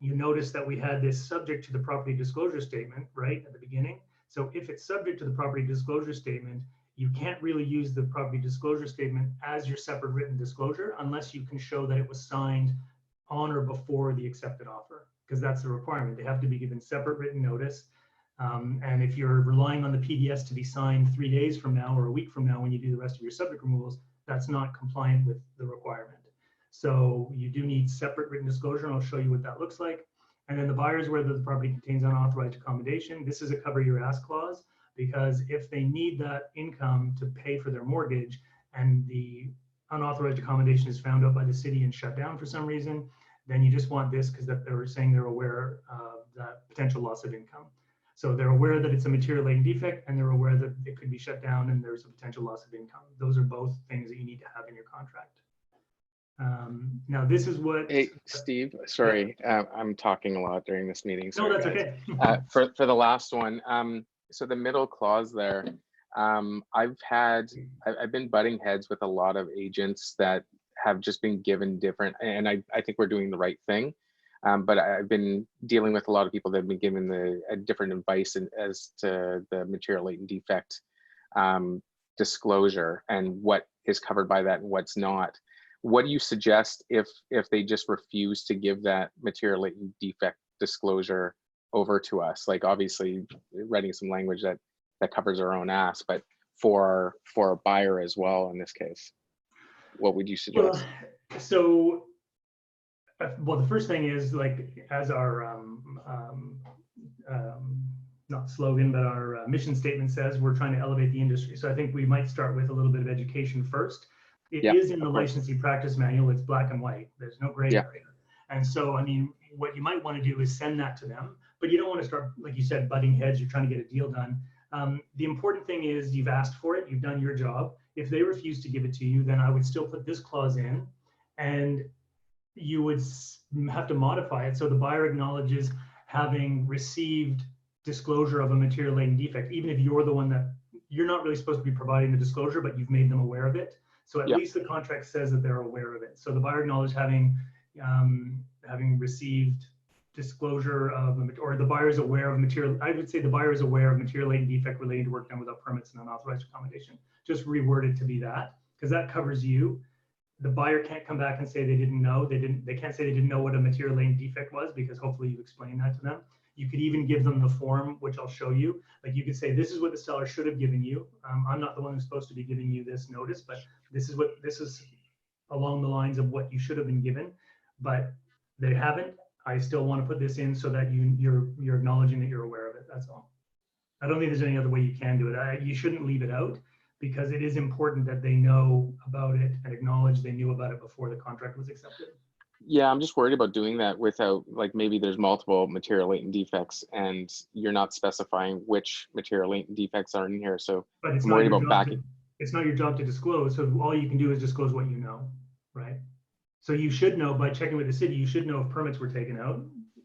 You notice that we had this subject to the property disclosure statement, right, at the beginning. So if it's subject to the property disclosure statement, you can't really use the property disclosure statement as your separate written disclosure unless you can show that it was signed on or before the accepted offer, because that's the requirement. They have to be given separate written notice. And if you're relying on the PDS to be signed 3 days from now or a week from now when you do the rest of your subject removals, that's not compliant with the requirement. So you do need separate written disclosure, and I'll show you what that looks like. And then the buyer is aware that the property contains unauthorized accommodation. This is a cover your ass clause, because if they need that income to pay for their mortgage and the unauthorized accommodation is found out by the city and shut down for some reason, then you just want this because that they're saying they're aware of that potential loss of income. So they're aware that it's a material latent defect, and they're aware that it could be shut down and there's a potential loss of income. Those are both things that you need to have in your contract. Now this is what. Hey, Steve, sorry, I'm talking a lot during this meeting. Sorry, no, that's guys. okay. For the last one, so the middle clause there, I've been butting heads with a lot of agents that have just been given different, and I think we're doing the right thing. But I've been dealing with a lot of people that have been given a different advice as to the material latent defect disclosure and what is covered by that and what's not. What do you suggest if they just refuse to give that material latent defect disclosure over to us? Like, obviously writing some language that covers our own ass, but for a buyer as well in this case, what would you suggest? Well, the first thing is, like, as our not slogan, but our mission statement says, we're trying to elevate the industry. So I think we might start with a little bit of education first. It is in the licensing practice manual. It's black and white. There's no gray area. And so, I mean, what you might want to do is send that to them, but you don't want to start, like you said, butting heads. You're trying to get a deal done. The important thing is you've asked for it. You've done your job. If they refuse to give it to you, then I would still put this clause in, and you would have to modify it so the buyer acknowledges having received disclosure of a material latent defect, even if you're the one that you're not really supposed to be providing the disclosure, but you've made them aware of it. So at least the contract says that they're aware of it. So the buyer acknowledged having received disclosure of, or the buyer is aware of material. I would say the buyer is aware of material latent defect relating to work done without permits and unauthorized accommodation. Just reword it to be that, because that covers you. The buyer can't come back and say they didn't know. They can't say they didn't know what a material latent defect was, because hopefully you've explained that to them. You could even give them the form, which I'll show you. Like, you could say, this is what the seller should have given you. I'm not the one who's supposed to be giving you this notice, but this is along the lines of what you should have been given, but they haven't. I still want to put this in so that you're acknowledging that you're aware of it. That's all. I don't think there's any other way you can do it. You shouldn't leave it out, because it is important that they know about it and acknowledge they knew about it before the contract was accepted. Yeah, I'm just worried about doing that without, like, maybe there's multiple material latent defects and you're not specifying which material latent defects are in here. So but it's I'm worried about backing. It's not your job to disclose. So all you can do is disclose what you know, right? So you should know, by checking with the city, you should know if permits were taken out,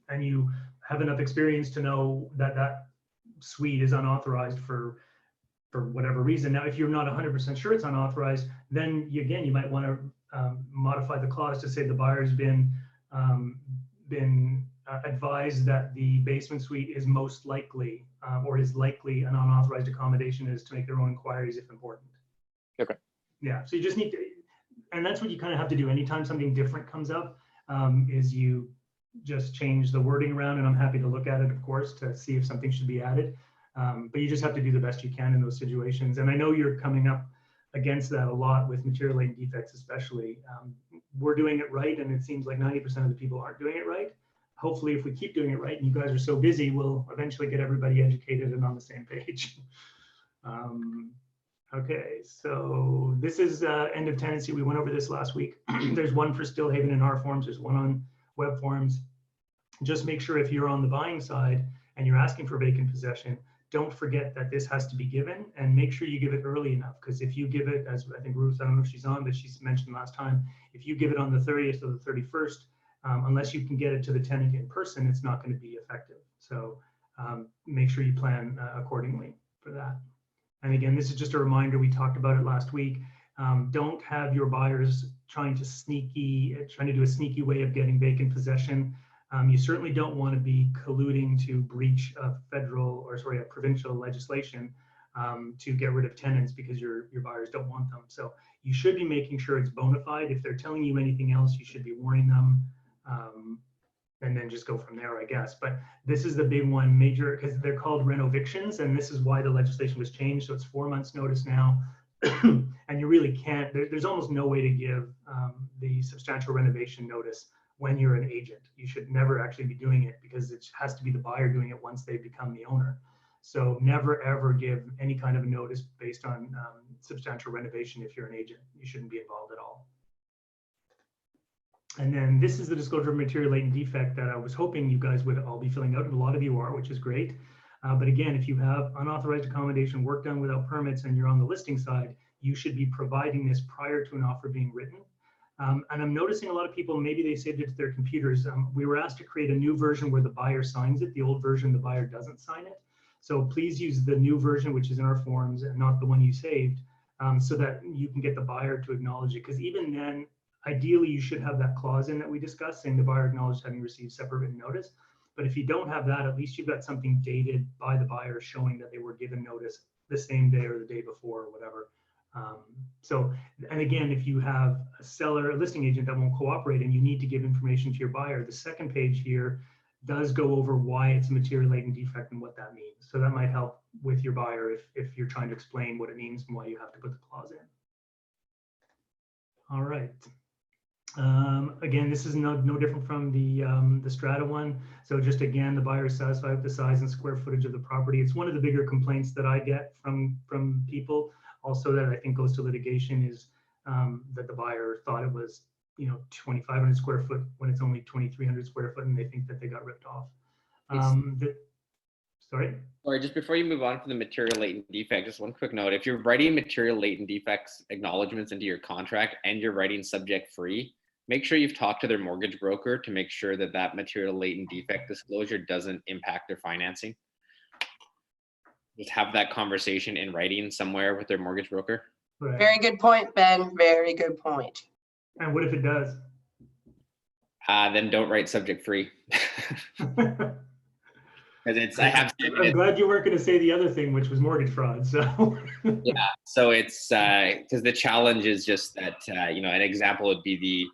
and you have enough experience to know that that suite is unauthorized for whatever reason. Now, if you're not 100% sure it's unauthorized, then you might want to modify the clause to say the buyer's been advised that the basement suite is most likely or is likely an unauthorized accommodation, is to make their own inquiries if important. Okay. Yeah, so you just need to, and that's what you kind of have to do anytime something different comes up, is you just change the wording around, and I'm happy to look at it, of course, to see if something should be added. But you just have to do the best you can in those situations. And I know you're coming up against that a lot with material latent defects, especially. We're doing it right, and it seems like 90% of the people aren't doing it right. Hopefully, if we keep doing it right, and you guys are so busy, we'll eventually get everybody educated and on the same page. Okay, so this is end of tenancy. We went over this last week. There's one for Stillhaven in our forms. There's one on web forms. Just make sure if you're on the buying side and you're asking for vacant possession, don't forget that this has to be given, and make sure you give it early enough. Because if you give it, as I think Ruth, I don't know if she's on, but she's mentioned last time, if you give it on the 30th or the 31st, unless you can get it to the tenant in person, it's not going to be effective. So make sure you plan accordingly for that. And again, this is just a reminder, we talked about it last week. Don't have your buyers trying to do a sneaky way of getting vacant possession. You certainly don't want to be colluding to breach a provincial legislation to get rid of tenants because your buyers don't want them. So you should be making sure it's bona fide. If they're telling you anything else, you should be warning them, and then just go from there, I guess. But this is the big one, major, because they're called renovictions, and this is why the legislation was changed. So it's 4 months notice now, and you really can't. There's almost no way to give the substantial renovation notice when you're an agent. You should never actually be doing it, because it has to be the buyer doing it once they become the owner. So never ever give any kind of a notice based on substantial renovation if you're an agent. You shouldn't be involved at all. And then this is the disclosure of material latent defect that I was hoping you guys would all be filling out, and a lot of you are, which is great. But again, if you have unauthorized accommodation, work done without permits, and you're on the listing side, you should be providing this prior to an offer being written. And I'm noticing a lot of people, maybe they saved it to their computers. We were asked to create a new version where the buyer signs it. The old version, the buyer doesn't sign it. So please use the new version, which is in our forms, and not the one you saved, so that you can get the buyer to acknowledge it. Because even then, ideally you should have that clause in that we discussed, saying the buyer acknowledged having received separate written notice. But if you don't have that, at least you've got something dated by the buyer showing that they were given notice the same day or the day before or whatever. So, and again, if you have a seller, a listing agent that won't cooperate and you need to give information to your buyer, the second page here does go over why it's a material latent defect and what that means. So that might help with your buyer if you're trying to explain what it means and why you have to put the clause in. All right. Again, this is no different from the strata one. So just again, the buyer is satisfied with the size and square footage of the property. It's one of the bigger complaints that I get from people. Also, that I think goes to litigation is that the buyer thought it was 2,500 square foot when it's only 2,300 square foot, and they think that they got ripped off. Sorry, just before you move on from the material latent defect, just one quick note. If you're writing material latent defects acknowledgements into your contract and you're writing subject free, make sure you've talked to their mortgage broker to make sure that that material latent defect disclosure doesn't impact their financing. Just have that conversation in writing somewhere with their mortgage broker. right. Very good point, Ben. Very good point. And what if it does? Then don't write subject free. Because it's, I'm glad you weren't going to say the other thing, which was mortgage fraud. So yeah, so it's because the challenge is just that an example would be the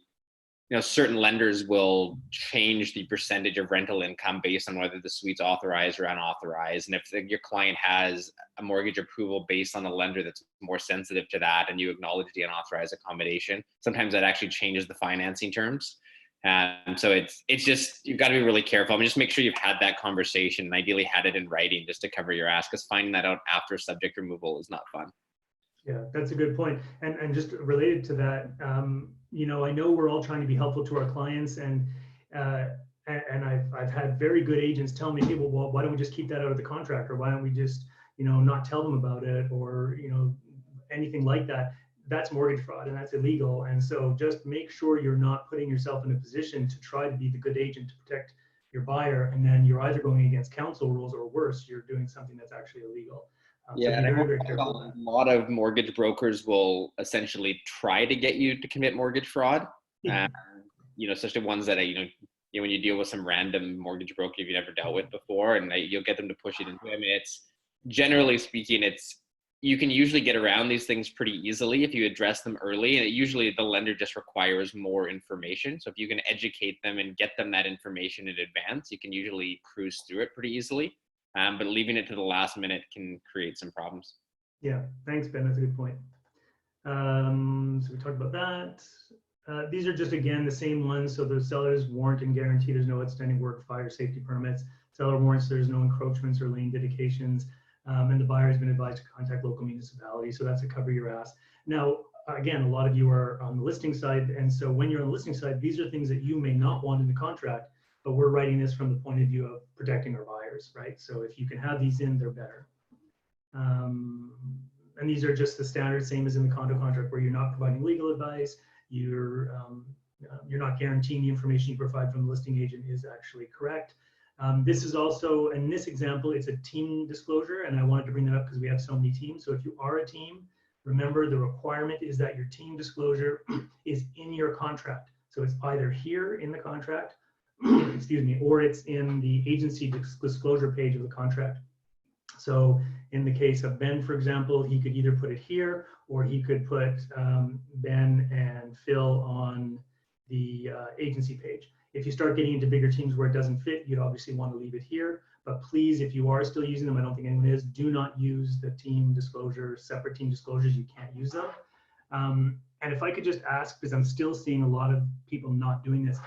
certain lenders will change the percentage of rental income based on whether the suite's authorized or unauthorized. And if your client has a mortgage approval based on a lender that's more sensitive to that, and you acknowledge the unauthorized accommodation, sometimes that actually changes the financing terms. So it's just, you've got to be really careful. I mean, just make sure you've had that conversation and ideally had it in writing just to cover your ass, because finding that out after subject removal is not fun. yeah, that's a good point. And just related to that, I know we're all trying to be helpful to our clients, and I've had very good agents tell me, hey, well, why don't we just keep that out of the contract, or why don't we just not tell them about it, or anything like that. That's mortgage fraud and that's illegal. And so just make sure you're not putting yourself in a position to try to be the good agent to protect your buyer, and then you're either going against council rules, or worse, you're doing something that's actually illegal. Yeah, so and very a lot of mortgage brokers will essentially try to get you to commit mortgage fraud. Especially ones that when you deal with some random mortgage broker you've never dealt with before, and you'll get them to push it into. I mean, it's generally speaking, you can usually get around these things pretty easily if you address them early, and usually the lender just requires more information. So if you can educate them and get them that information in advance, you can usually cruise through it pretty easily. But leaving it to the last minute can create some problems. Yeah, thanks, Ben. That's a good point. So we talked about that. These are just, again, the same ones. So the seller's warrant and guarantee there's no outstanding work, fire safety permits. Seller warrants there's no encroachments or lane dedications. And the buyer has been advised to contact local municipalities. So that's a cover your ass. Now, again, a lot of you are on the listing side. And so when you're on the listing side, these are things that you may not want in the contract, but we're writing this from the point of view of protecting our buyers, right? So if you can have these in, they're better. And these are just the standard, same as in the condo contract, where you're not providing legal advice. You're not guaranteeing the information you provide from the listing agent is actually correct. This is also, in this example, it's a team disclosure, and I wanted to bring that up because we have so many teams. So if you are a team, remember the requirement is that your team disclosure is in your contract. So it's either here in the contract, excuse me, or it's in the agency disclosure page of the contract. So in the case of Ben, for example, he could either put it here, or he could put Ben and Phil on the agency page. If you start getting into bigger teams where it doesn't fit, you'd obviously want to leave it here. But please, if you are still using them, I don't think anyone is, do not use the team disclosure, separate team disclosures. You can't use them. And if I could just ask, because I'm still seeing a lot of people not doing this,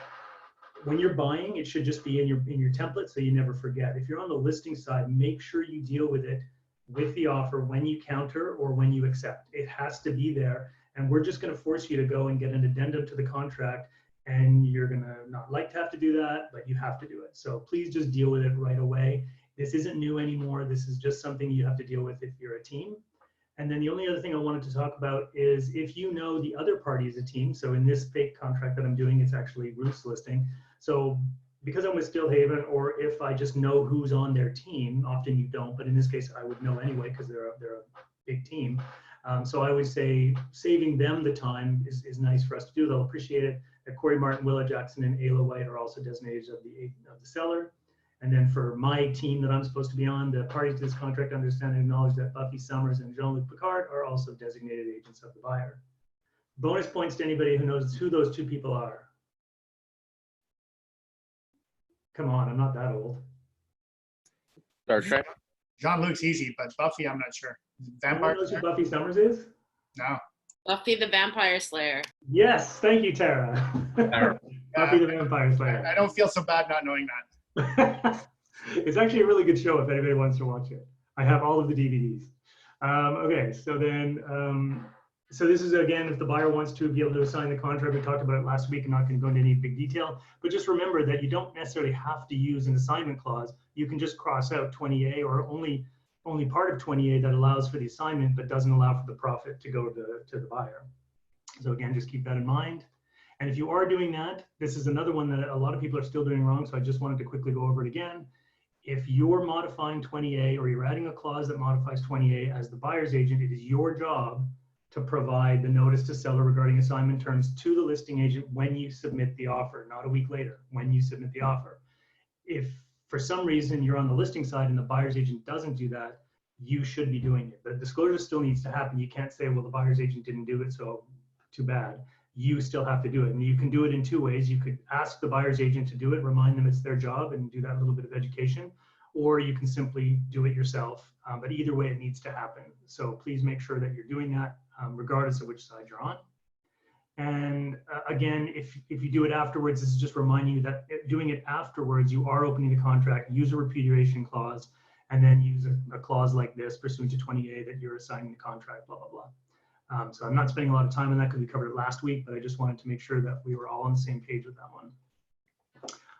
when you're buying, it should just be in your template so you never forget. If you're on the listing side, make sure you deal with it with the offer when you counter or when you accept. It has to be there. And we're just going to force you to go and get an addendum to the contract. And you're going to not like to have to do that, but you have to do it. So please just deal with it right away. This isn't new anymore. This is just something you have to deal with if you're a team. And then the only other thing I wanted to talk about is if you know the other party is a team. So in this fake contract that I'm doing, it's actually Ruth's listing. So because I'm with Stillhaven, or if I just know who's on their team, often you don't, but in this case I would know anyway because they're a big team. So I would say saving them the time is nice for us to do. They'll appreciate it. That Corey Martin, Willa Jackson, and Ayla White are also designated of the seller. And then for my team that I'm supposed to be on, the parties to this contract understand and acknowledge that Buffy Summers and Jean-Luc Picard are also designated agents of the buyer. Bonus points to anybody who knows who those two people are. Come on, I'm not that old. Star Trek. Jean-Luc's easy, but Buffy, I'm not sure. Vampire. Knows who Buffy Summers is? No. Buffy the Vampire Slayer. Yes, thank you, Tara. Buffy the Vampire Slayer. I don't feel so bad not knowing that. It's actually a really good show if anybody wants to watch it. I have all of the DVDs. Okay, so then, so this is, again, if the buyer wants to be able to assign the contract. We talked about it last week. I'm not going to go into any big detail, but just remember that you don't necessarily have to use an assignment clause. You can just cross out 20A or only part of 20A that allows for the assignment but doesn't allow for the profit to go to the buyer. So again, just keep that in mind. And if you are doing that, this is another one that a lot of people are still doing wrong, so I just wanted to quickly go over it again. If you're modifying 20A or you're adding a clause that modifies 20A as the buyer's agent, it is your job to provide the notice to seller regarding assignment terms to the listing agent when you submit the offer, not a week later, when you submit the offer. If for some reason you're on the listing side and the buyer's agent doesn't do that, you should be doing it. The disclosure still needs to happen. You can't say, well, the buyer's agent didn't do it, so too bad. You still have to do it. And you can do it in two ways. You could ask the buyer's agent to do it, remind them it's their job, and do that little bit of education, or you can simply do it yourself. But either way, it needs to happen. So please make sure that you're doing that, regardless of which side you're on. And again, if you do it afterwards, this is just reminding you that doing it afterwards, you are opening the contract, use a repudiation clause, and then use a clause like this, pursuant to 20A, that you're assigning the contract, blah, blah, blah. So I'm not spending a lot of time on that because we covered it last week, but I just wanted to make sure that we were all on the same page with that one.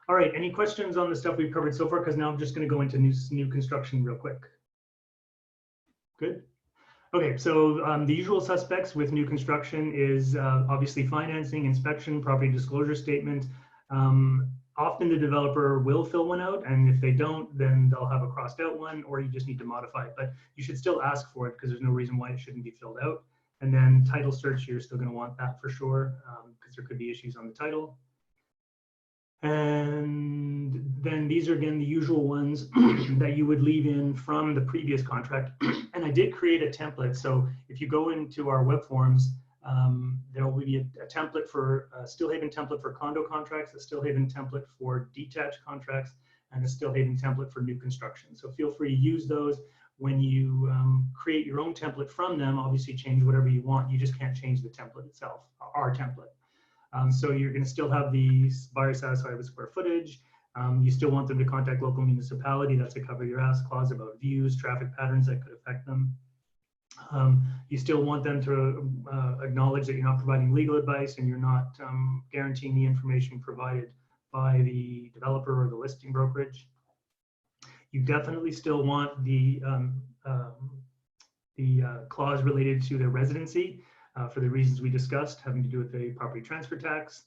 All right, any questions on the stuff we've covered so far? Because now I'm just going to go into new construction real quick. Good. Okay, so the usual suspects with new construction is obviously financing, inspection, property disclosure statement. Often the developer will fill one out, and if they don't, then they'll have a crossed out one, or you just need to modify it. But you should still ask for it because there's no reason why it shouldn't be filled out. And then title search, you're still going to want that for sure, because there could be issues on the title. And then these are, again, the usual ones that you would leave in from the previous contract. And I did create a template. So if you go into our web forms, there will be a template for a Stillhaven template for condo contracts, a Stillhaven template for detached contracts, and a Stillhaven template for new construction. So feel free to use those. When you create your own template from them, obviously change whatever you want. You just can't change the template itself, our template. So you're going to still have the buyer satisfied with square footage. You still want them to contact local municipality. That's a cover your ass clause about views, traffic patterns that could affect them. You still want them to acknowledge that you're not providing legal advice and you're not guaranteeing the information provided by the developer or the listing brokerage. You definitely still want the clause related to their residency for the reasons we discussed, having to do with the property transfer tax.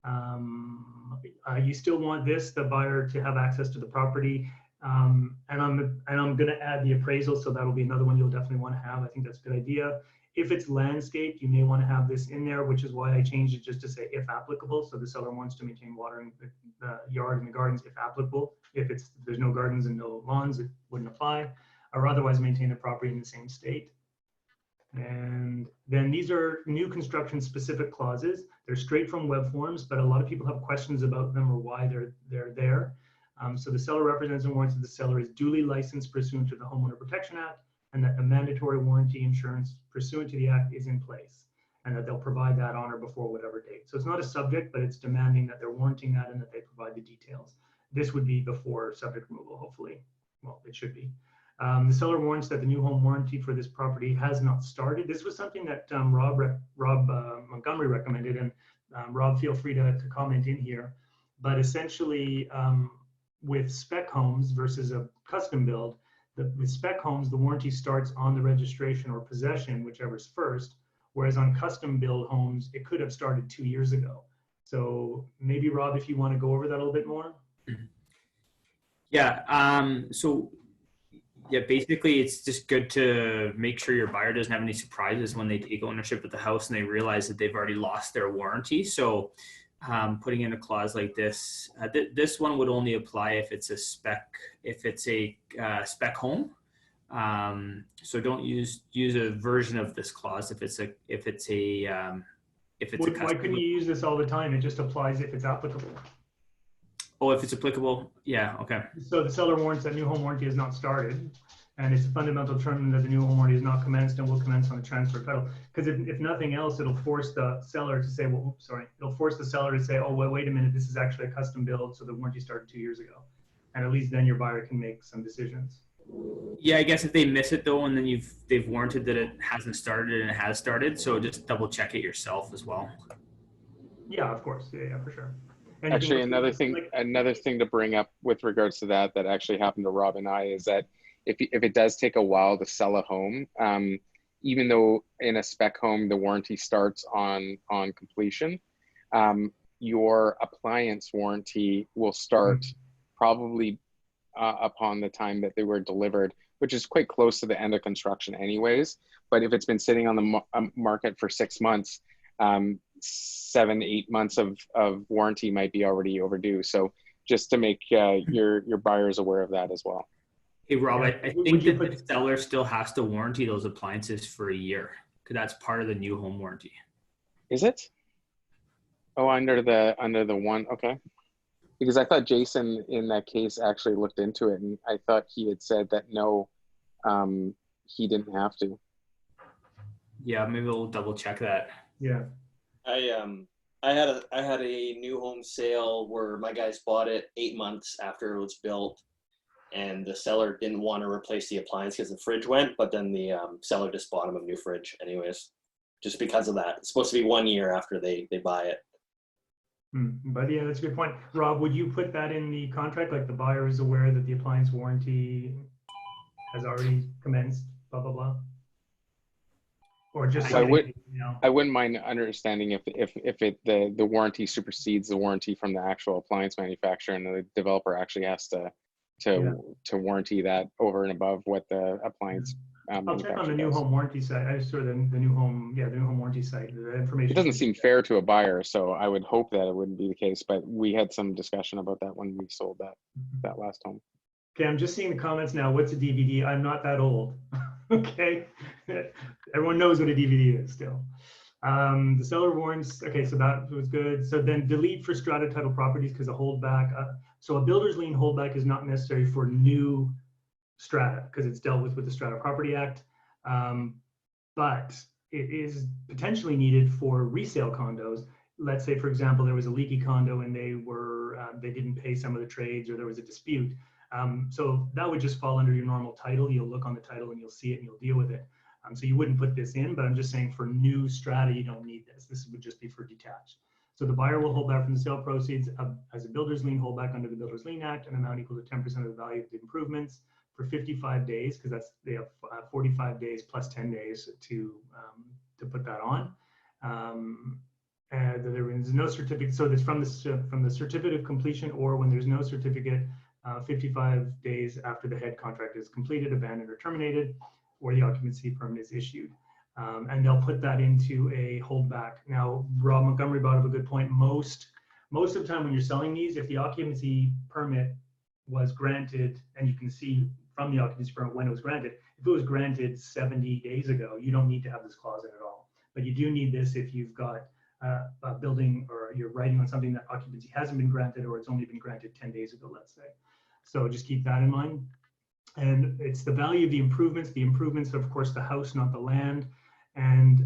You still want the buyer to have access to the property. And I'm going to add the appraisal, so that'll be another one you'll definitely want to have. I think that's a good idea. If it's landscaped, you may want to have this in there, which is why I changed it just to say if applicable. So the seller wants to maintain watering the yard and the gardens if applicable. If there's no gardens and no lawns, it wouldn't apply, or otherwise maintain the property in the same state. And then these are new construction specific clauses. They're straight from web forms, but a lot of people have questions about them or why they're there. So the seller represents and warrants that the seller is duly licensed pursuant to the Homeowner Protection Act, and that the mandatory warranty insurance pursuant to the Act is in place, and that they'll provide that on or before whatever date. So it's not a subject, but it's demanding that they're warranting that and that they provide the details. This would be before subject removal, hopefully. Well, it should be. The seller warrants that the new home warranty for this property has not started. This was something that Rob Montgomery recommended, and Rob, feel free to comment in here. But essentially, with spec homes versus a custom build, with spec homes, the warranty starts on the registration or possession, whichever's first, whereas on custom build homes, it could have started 2 years ago. So maybe, Rob, if you want to go over that a little bit more. Yeah, so Yeah, basically, it's just good to make sure your buyer doesn't have any surprises when they take ownership of the house and they realize that they've already lost their warranty. So, putting in a clause like this, this one would only apply if it's a spec home. So don't use a version of this clause if it's a Why couldn't you use this all the time? It just applies if it's applicable. Oh, if it's applicable, yeah, okay. So the seller warrants that new home warranty has not started, and it's a fundamental term that the new home warranty is not commenced and will commence on the transfer title. Because if nothing else, it'll force the seller to say, well, oops, sorry, it'll force the seller to say, oh, well, wait a minute, this is actually a custom build, so the warranty started 2 years ago. And at least then your buyer can make some decisions. Yeah, I guess if they miss it though, and then they've warranted that it hasn't started and it has started, so just double check it yourself as well. Yeah, of course, yeah, for sure. Actually, another thing to bring up with regards to that actually happened to Rob and I is that if it does take a while to sell a home, even though in a spec home the warranty starts on completion, your appliance warranty will start probably upon the time that they were delivered, which is quite close to the end of construction anyways. But if it's been sitting on the market for 6 months, 7-8 months of warranty might be already overdue. So just to make your buyers aware of that as well. Hey Rob, I think that the seller still has to warranty those appliances for a year, because that's part of the new home warranty. Is it? Oh, under the one, okay. Because I thought Jason in that case actually looked into it, and I thought he had said that no, he didn't have to. Yeah, maybe we'll double check that. Yeah. I had a new home sale where my guys bought it 8 months after it was built, and the seller didn't want to replace the appliance because the fridge went, but then the seller just bought him a new fridge anyways, just because of that. It's supposed to be 1 year after they buy it. But yeah, that's a good point. Rob, would you put that in the contract, like the buyer is aware that the appliance warranty has already commenced, blah, blah, blah? Or just I wouldn't mind understanding if the warranty supersedes the warranty from the actual appliance manufacturer, and the developer actually has to warranty that over and above what the appliance I'll check on the new home warranty site. I just saw the new home warranty site. The information. It doesn't seem fair to a buyer, so I would hope that it wouldn't be the case. But we had some discussion about that when we sold that last home. Okay, I'm just seeing the comments now. What's a DVD? I'm not that old. Okay, everyone knows what a DVD is still. The seller warrants. Okay, so that was good. So then delete for strata title properties because a holdback. So a builder's lien holdback is not necessary for new strata because it's dealt with the Strata Property Act, but it is potentially needed for resale condos. Let's say, for example, there was a leaky condo and they didn't pay some of the trades, or there was a dispute. So that would just fall under your normal title. You'll look on the title and you'll see it and you'll deal with it. So you wouldn't put this in, but I'm just saying for new strata, you don't need this. This would just be for detached. So the buyer will hold back from the sale proceeds as a builder's lien holdback under the Builder's Lien Act, an amount equal to 10% of the value of the improvements for 55 days, because they have 45 days plus 10 days to put that on. And there is no certificate. So it's from the certificate of completion, or when there's no certificate, 55 days after the head contract is completed, abandoned, or terminated, or the occupancy permit is issued. And they'll put that into a holdback. Now, Rob Montgomery brought up a good point. Most of the time when you're selling these, if the occupancy permit was granted, and you can see from the occupancy permit when it was granted, if it was granted 70 days ago, you don't need to have this clause in at all. But you do need this if you've got a building, or you're writing on something that occupancy hasn't been granted, or it's only been granted 10 days ago, let's say. So just keep that in mind. And it's the value of the improvements. The improvements, of course, the house, not the land. And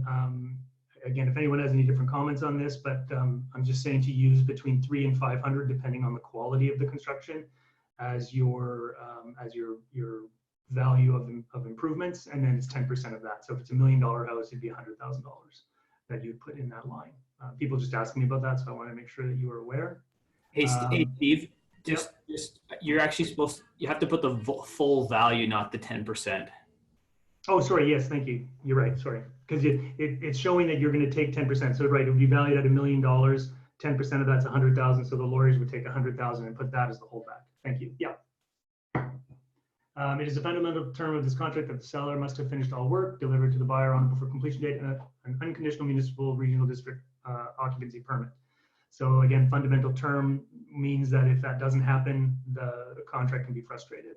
again, if anyone has any different comments on this, but I'm just saying to use between 300 and 500, depending on the quality of the construction, as your value of improvements, and then it's 10% of that. So if it's $1 million house, it'd be $100,000 that you'd put in that line. People just asked me about that, so I want to make sure that you are aware. Hey, Steve, just you're actually you have to put the full value, not the 10%. Oh, sorry. Yes, thank you. You're right. Sorry, because it's showing that you're going to take 10%. So right, it would be valued at $1 million. 10% of that's 100,000. So the lawyers would take 100,000 and put that as the holdback. Thank you. Yeah. It is a fundamental term of this contract that the seller must have finished all work delivered to the buyer on or before completion date and an unconditional municipal regional district occupancy permit. So again, fundamental term means that if that doesn't happen, the contract can be frustrated.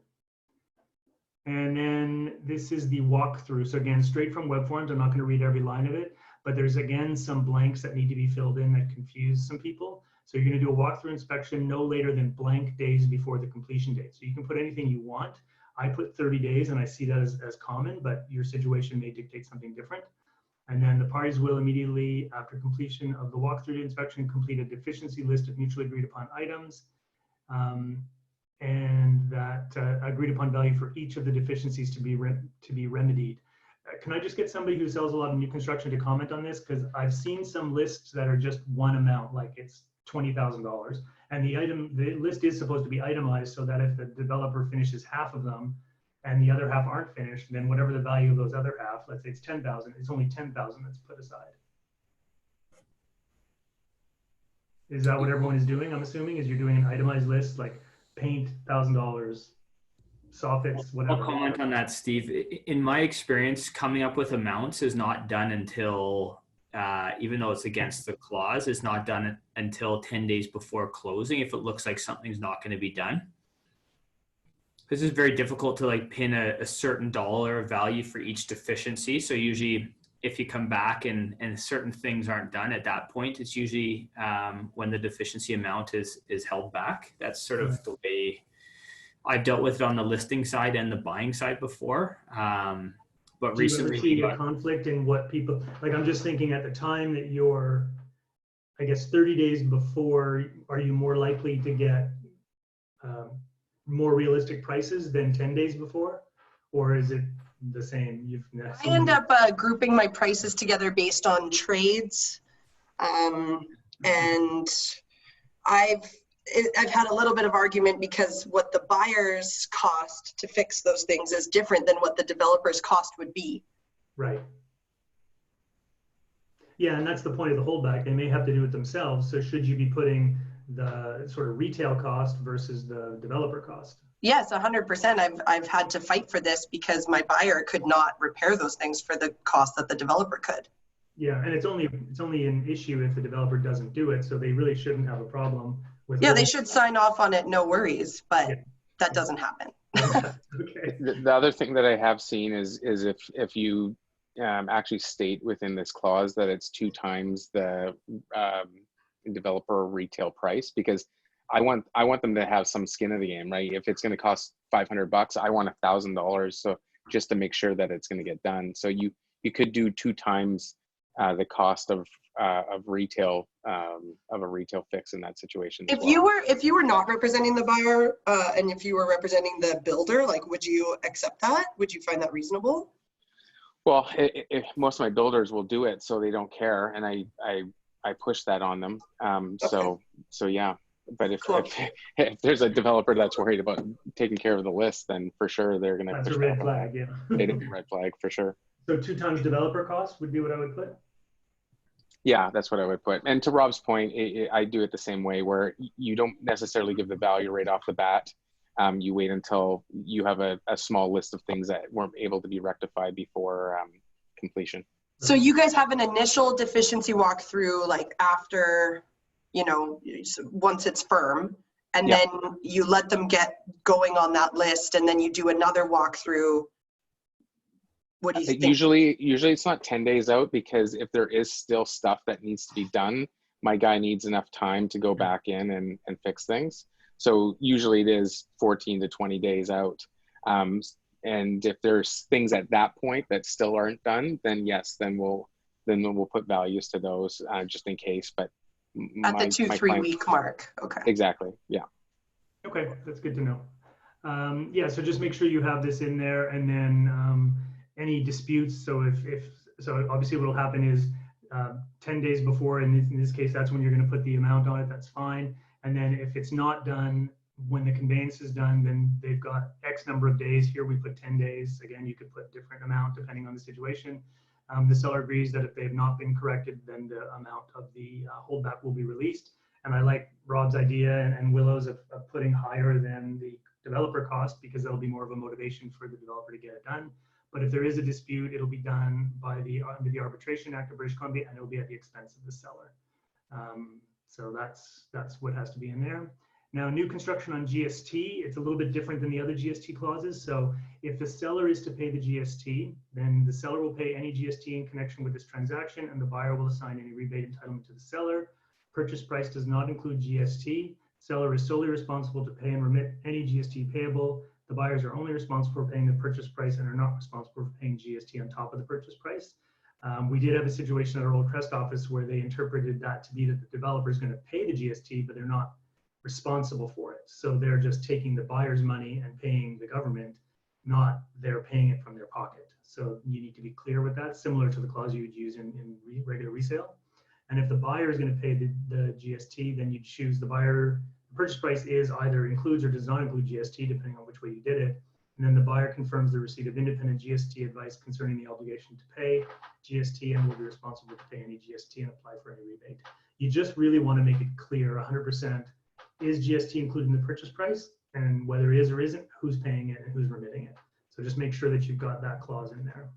And then this is the walkthrough. So again, straight from web forms, I'm not going to read every line of it, but there's again some blanks that need to be filled in that confuse some people. So you're going to do a walkthrough inspection no later than blank days before the completion date. So you can put anything you want. I put 30 days and I see that as common, but your situation may dictate something different. And then the parties will immediately, after completion of the walkthrough inspection, complete a deficiency list of mutually agreed upon items. And that agreed upon value for each of the deficiencies to be remedied. Can I just get somebody who sells a lot of new construction to comment on this? Because I've seen some lists that are just one amount, like it's $20,000, and the list is supposed to be itemized so that if the developer finishes half of them and the other half aren't finished, then whatever the value of those other half, let's say it's 10,000, it's only 10,000 that's put aside. Is that what everyone is doing? I'm assuming is you're doing an itemized list like paint $1,000, soffits, whatever. I'll comment on that, Steve. In my experience, coming up with amounts is not done until, even though it's against the clause, it's not done until 10 days before closing if it looks like something's not going to be done. This is very difficult to like pin a certain dollar value for each deficiency. So usually if you come back and certain things aren't done at that point, it's usually when the deficiency amount is held back. That's sort of the way I've dealt with it on the listing side and the buying side before. But do recently, you ever see a conflict in what people, like I'm just thinking at the time that you're, I guess 30 days before, are you more likely to get more realistic prices than 10 days before? Or is it the same? I end up grouping my prices together based on trades. And I've had a little bit of argument because what the buyer's cost to fix those things is different than what the developer's cost would be. Right. Yeah, and that's the point of the holdback. They may have to do it themselves. So should you be putting the sort of retail cost versus the developer cost? Yes, 100%. I've had to fight for this because my buyer could not repair those things for the cost that the developer could. Yeah, and it's only an issue if the developer doesn't do it. So they really shouldn't have a problem with. Yeah, they should sign off on it, no worries, but that doesn't happen. Okay. The other thing that I have seen is if you actually state within this clause that it's 2 times the developer retail price, because I want them to have some skin in the game, right? If it's going to cost $500, I want $1,000. So just to make sure that it's going to get done. So you could do 2 times the cost of retail of a retail fix in that situation. If you were not representing the buyer and if you were representing the builder, like, would you accept that? Would you find that reasonable? Well, most of my builders will do it, so they don't care, and I push that on them. Okay. So yeah. But if there's a developer that's worried about taking care of the list, then for sure they're going to. That's a red flag, yeah. It'd be a red flag for sure. So 2 times developer cost would be what I would put. Yeah, that's what I would put. And to Rob's point, I do it the same way, where you don't necessarily give the value right off the bat. You wait until you have a small list of things that weren't able to be rectified before completion. So you guys have an initial deficiency walkthrough, like after, once it's firm, and then you let them get going on that list, and then you do another walkthrough. What do you think? Usually it's not 10 days out, because if there is still stuff that needs to be done, my guy needs enough time to go back in and fix things. So usually it is 14 to 20 days out. And if there's things at that point that still aren't done, then yes, then we'll put values to those just in case. But at the 2-3 week mark. Okay. Exactly. Yeah. Okay, that's good to know. Yeah, so just make sure you have this in there, and then any disputes. So so obviously what will happen is 10 days before, in this case, that's when you're going to put the amount on it. That's fine. And then if it's not done when the conveyance is done, then they've got X number of days. Here we put 10 days. Again, you could put different amount depending on the situation. The seller agrees that if they have not been corrected, then the amount of the holdback will be released. And I like Rob's idea and Willow's of putting higher than the developer cost, because that'll be more of a motivation for the developer to get it done. But if there is a dispute, it'll be done by under the Arbitration Act of British Columbia, and it'll be at the expense of the seller. So that's what has to be in there. Now, new construction on GST, it's a little bit different than the other GST clauses. So if the seller is to pay the GST, then the seller will pay any GST in connection with this transaction, and the buyer will assign any rebate entitlement to the seller. Purchase price does not include GST. Seller is solely responsible to pay and remit any GST payable. The buyers are only responsible for paying the purchase price and are not responsible for paying GST on top of the purchase price. We did have a situation at our old Crest office where they interpreted that to be that the developer is going to pay the GST, but they're not responsible for it. So they're just taking the buyer's money and paying the government, not they're paying it from their pocket. So you need to be clear with that, similar to the clause you would use in regular resale. And if the buyer is going to pay the GST, then you choose the buyer. The purchase price is either includes or does not include GST, depending on which way you did it. And then the buyer confirms the receipt of independent GST advice concerning the obligation to pay GST and will be responsible to pay any GST and apply for any rebate. You just really want to make it clear 100%, is GST included in the purchase price, and whether it is or isn't, who's paying it and who's remitting it. So just make sure that you've got that clause in there.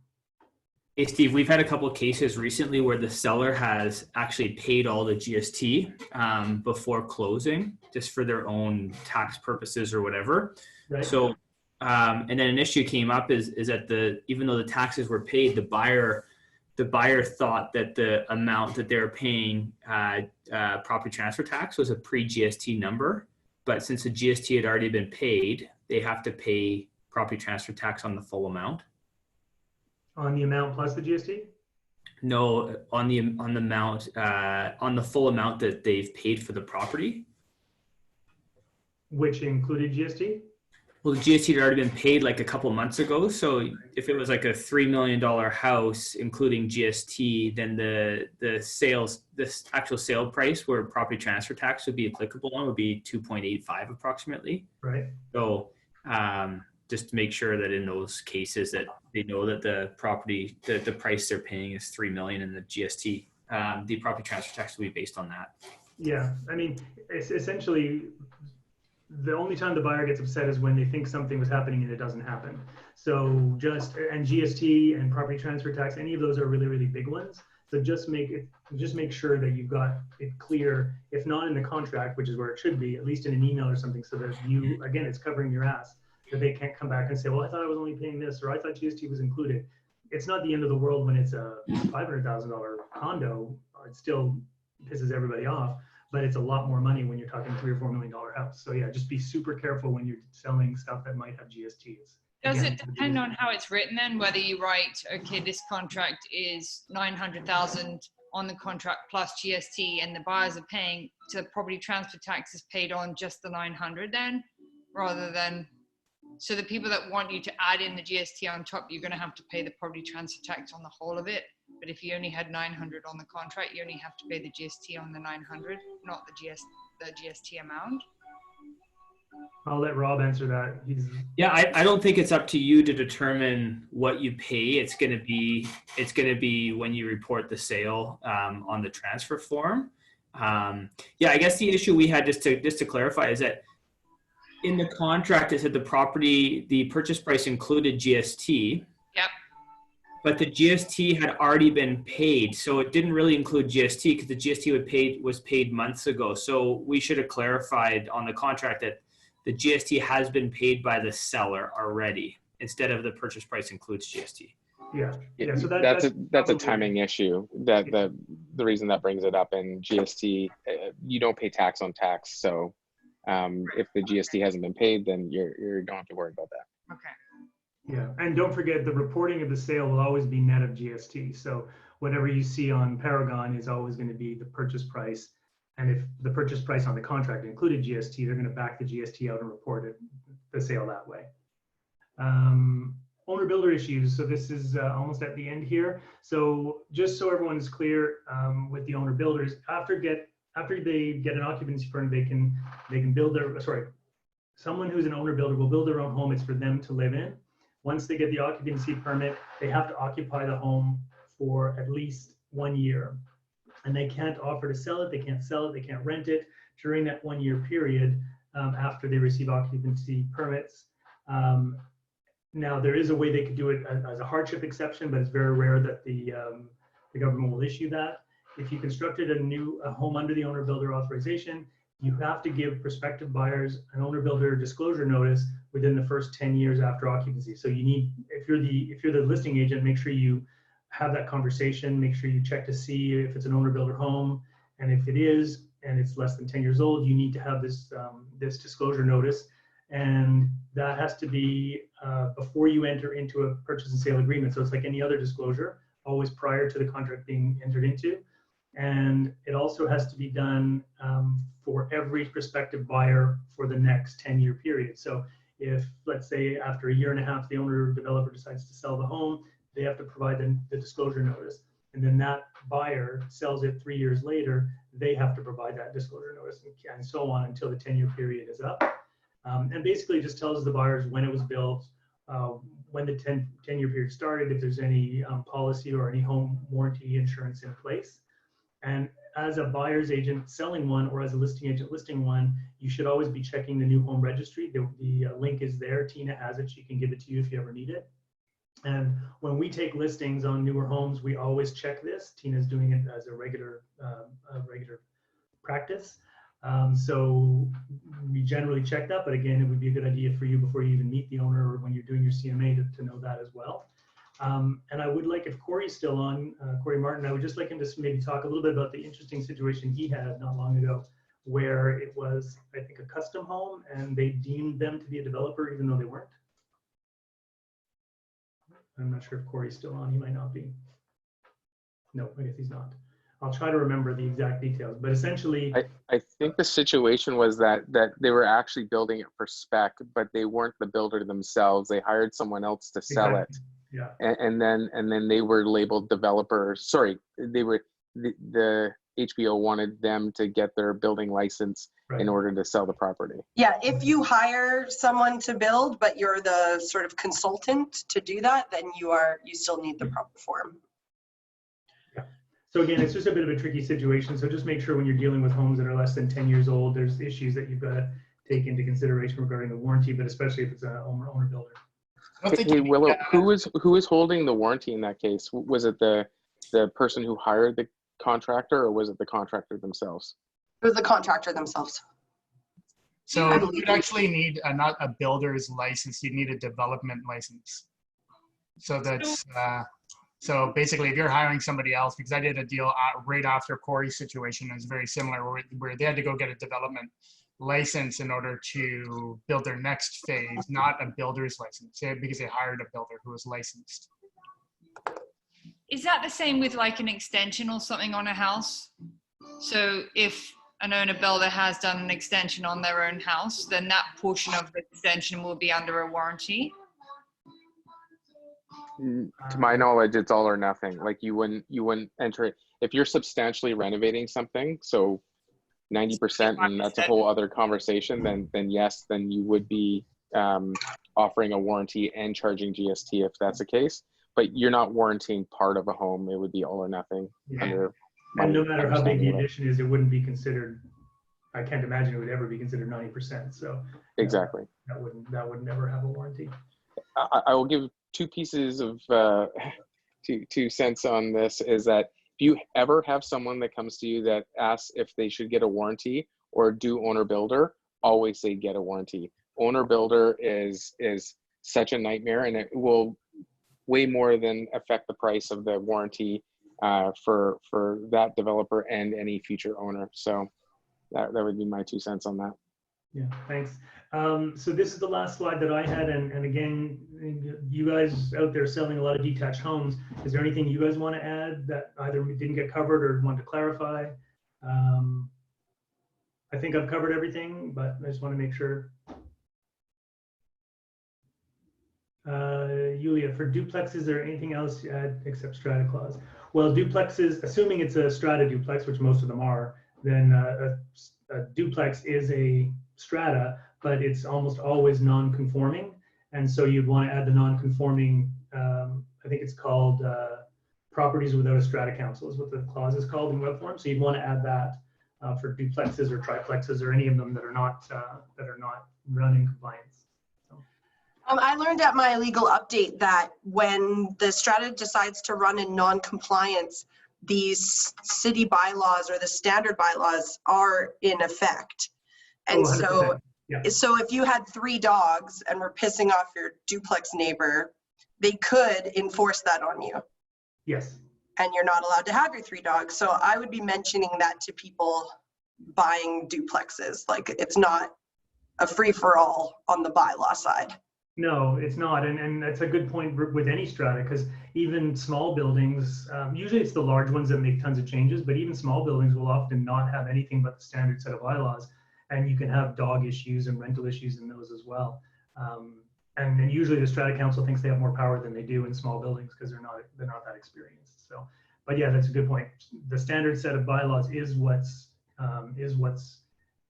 Hey, Steve, we've had a couple of cases recently where the seller has actually paid all the GST before closing, just for their own tax purposes or whatever. Right. So, and then an issue came up is that even though the taxes were paid, the buyer thought that the amount that they're paying property transfer tax was a pre-GST number, but since the GST had already been paid, they have to pay property transfer tax on the full amount. On the amount plus the GST? No, on the amount, on the full amount that they've paid for the property. Which included GST? Well, the GST had already been paid like a couple months ago. So if it was like a $3 million house, including GST, then this actual sale price where property transfer tax would be applicable on would be 2.85 approximately. Right. So just to make sure that in those cases that they know that the property, the price they're paying is $3 million and the GST, the property transfer tax will be based on that. Yeah, I mean, it's essentially the only time the buyer gets upset is when they think something was happening and it doesn't happen. So and GST and property transfer tax, any of those are really, really big ones. So just make sure that you've got it clear, if not in the contract, which is where it should be, at least in an email or something, so that you, again, it's covering your ass, that they can't come back and say, well, I thought I was only paying this, or I thought GST was included. It's not the end of the world when it's a $500,000 condo. It still pisses everybody off, but it's a lot more money when you're talking $3 or $4 million house. So yeah, just be super careful when you're selling stuff that might have GSTs. Does it depend on how it's written then, whether you write, okay, this contract is 900,000 on the contract plus GST, and the buyers are paying, so the property transfer tax is paid on just the 900 then, rather than, so the people that want you to add in the GST on top, you're going to have to pay the property transfer tax on the whole of it. But if you only had 900 on the contract, you only have to pay the GST on the 900, not the GST amount. I'll let Rob answer that. Yeah, I don't think it's up to you to determine what you pay. It's going to be when you report the sale on the transfer form. Yeah, I guess the issue we had, just to clarify, is that in the contract it said the purchase price included GST. Yep. But the GST had already been paid, so it didn't really include GST because the GST was paid months ago. So we should have clarified on the contract that the GST has been paid by the seller already, instead of the purchase price includes GST. Yeah. So that's a timing issue. That the reason that brings it up in GST, you don't pay tax on tax. So if the GST hasn't been paid, then you don't have to worry about that. Okay. Yeah, and don't forget the reporting of the sale will always be net of GST. So whatever you see on Paragon is always going to be the purchase price. And if the purchase price on the contract included GST, they're going to back the GST out and report the sale that way. Owner builder issues. So this is almost at the end here. So just so everyone is clear with the owner builders, after they get an occupancy permit, they can build someone who's an owner builder will build their own home. It's for them to live in. Once they get the occupancy permit, they have to occupy the home for at least 1 year. And they can't offer to sell it, they can't sell it, they can't rent it. During that 1 year period, after they receive occupancy permits. Now, there is a way they could do it as a hardship exception, but it's very rare that the government will issue that. If you constructed a home under the owner builder authorization, you have to give prospective buyers an owner builder disclosure notice within the first 10 years after occupancy. So you need, if you're the listing agent, make sure you have that conversation, make sure you check to see if it's an owner builder home. And if it is, and it's less than 10 years old, you need to have this, this disclosure notice. And that has to be before you enter into a purchase and sale agreement. So it's like any other disclosure, always prior to the contract being entered into. And it also has to be done for every prospective buyer for the next 10-year period. So if, let's say, after a year and a half, the owner developer decides to sell the home, they have to provide the disclosure notice. And then that buyer sells it 3 years later, they have to provide that disclosure notice, and so on until the 10-year period is up. And basically it just tells the buyers when it was built, when the 10-year period started, if there's any policy or any home warranty insurance in place. And as a buyer's agent selling one, or as a listing agent listing one, you should always be checking the new home registry. The link is there. Tina has it. She can give it to you if you ever need it. And when we take listings on newer homes, we always check this. Tina's doing it as a regular practice. So we generally check that, but again, it would be a good idea for you before you even meet the owner or when you're doing your CMA to know that as well. And I would like, if Corey's still on, Corey Martin, I would just like him to maybe talk a little bit about the interesting situation he had not long ago, where it was, I think, a custom home and they deemed them to be a developer even though they weren't. I'm not sure if Corey's still on, he might not be. No, I guess he's not. I'll try to remember the exact details, but essentially, I think the situation was that they were actually building it for spec, but they weren't the builder themselves. They hired someone else to sell it. Yeah. And then they were labeled developers. Sorry, they were the HBO wanted them to get their building license in order to sell the property. Yeah, if you hire someone to build, but you're the sort of consultant to do that, then you still need the proper form. So again, it's just a bit of a tricky situation. So just make sure when you're dealing with homes that are less than 10 years old, there's issues that you've got to take into consideration regarding the warranty, but especially if it's an owner builder. Hey Willow, who is holding the warranty in that case? Was it the person who hired the contractor, or was it the contractor themselves? It was the contractor themselves. So you'd actually need not a builder's license, you'd need a development license. So that's so basically if you're hiring somebody else, because I did a deal right after Corey's situation, it was very similar, where they had to go get a development license in order to build their next phase, not a builder's license, because they hired a builder who was licensed. Is that the same with like an extension or something on a house? So if an owner builder has done an extension on their own house, then that portion of the extension will be under a warranty? To my knowledge, it's all or nothing. Like you wouldn't enter it if you're substantially renovating something, so 90%, and that's a whole other conversation, then yes, then you would be offering a warranty and charging GST if that's the case. But you're not warranting part of a home. It would be all or nothing. Yeah. And no matter how big the addition is, it wouldn't be considered, I can't imagine it would ever be considered 90%. So exactly. That would never have a warranty. I will give two pieces of 2 cents on this, is that if you ever have someone that comes to you that asks if they should get a warranty or do owner builder, always say get a warranty. Owner builder is such a nightmare, and it will way more than affect the price of the warranty for that developer and any future owner. So that would be my 2 cents on that. Yeah, thanks. So this is the last slide that I had, and again, you guys out there selling a lot of detached homes, is there anything you guys want to add that either we didn't get covered or want to clarify? I think I've covered everything, but I just want to make sure. Yulia, for duplexes, is there anything else you add except strata clause? Well, duplexes, assuming it's a strata duplex, which most of them are, then a duplex is a strata, but it's almost always non-conforming. And so you'd want to add the non-conforming, I think it's called properties without a strata council is what the clause is called in web form. So you'd want to add that for duplexes or triplexes or any of them that are not run in compliance. So. I learned at my legal update that when the strata decides to run in non-compliance, these city bylaws or the standard bylaws are in effect. And so if you had 3 dogs and were pissing off your duplex neighbor, they could enforce that on you. Yes. And you're not allowed to have your 3 dogs. So I would be mentioning that to people buying duplexes. Like, it's not a free-for-all on the bylaw side. No, it's not. And that's a good point with any strata, because even small buildings, usually it's the large ones that make tons of changes, but even small buildings will often not have anything but the standard set of bylaws. And you can have dog issues and rental issues in those as well. And usually the strata council thinks they have more power than they do in small buildings because they're not that experienced. So, but yeah, that's a good point. The standard set of bylaws is what's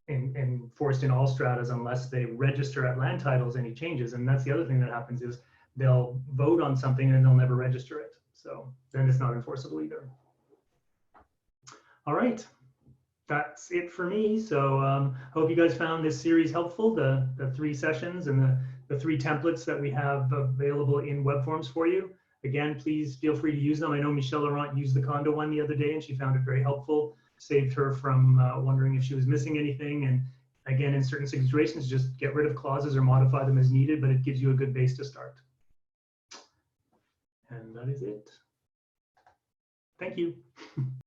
enforced in all stratas unless they register at land titles any changes. And that's the other thing that happens is they'll vote on something and they'll never register it. So then it's not enforceable either. All right. That's it for me. So hope you guys found this series helpful, the 3 sessions and the 3 templates that we have available in web forms for you. Again, please feel free to use them. I know Michelle Laurent used the condo one the other day and she found it very helpful, saved her from wondering if she was missing anything. And again, in certain situations, just get rid of clauses or modify them as needed, but it gives you a good base to start. And that is it. Thank you.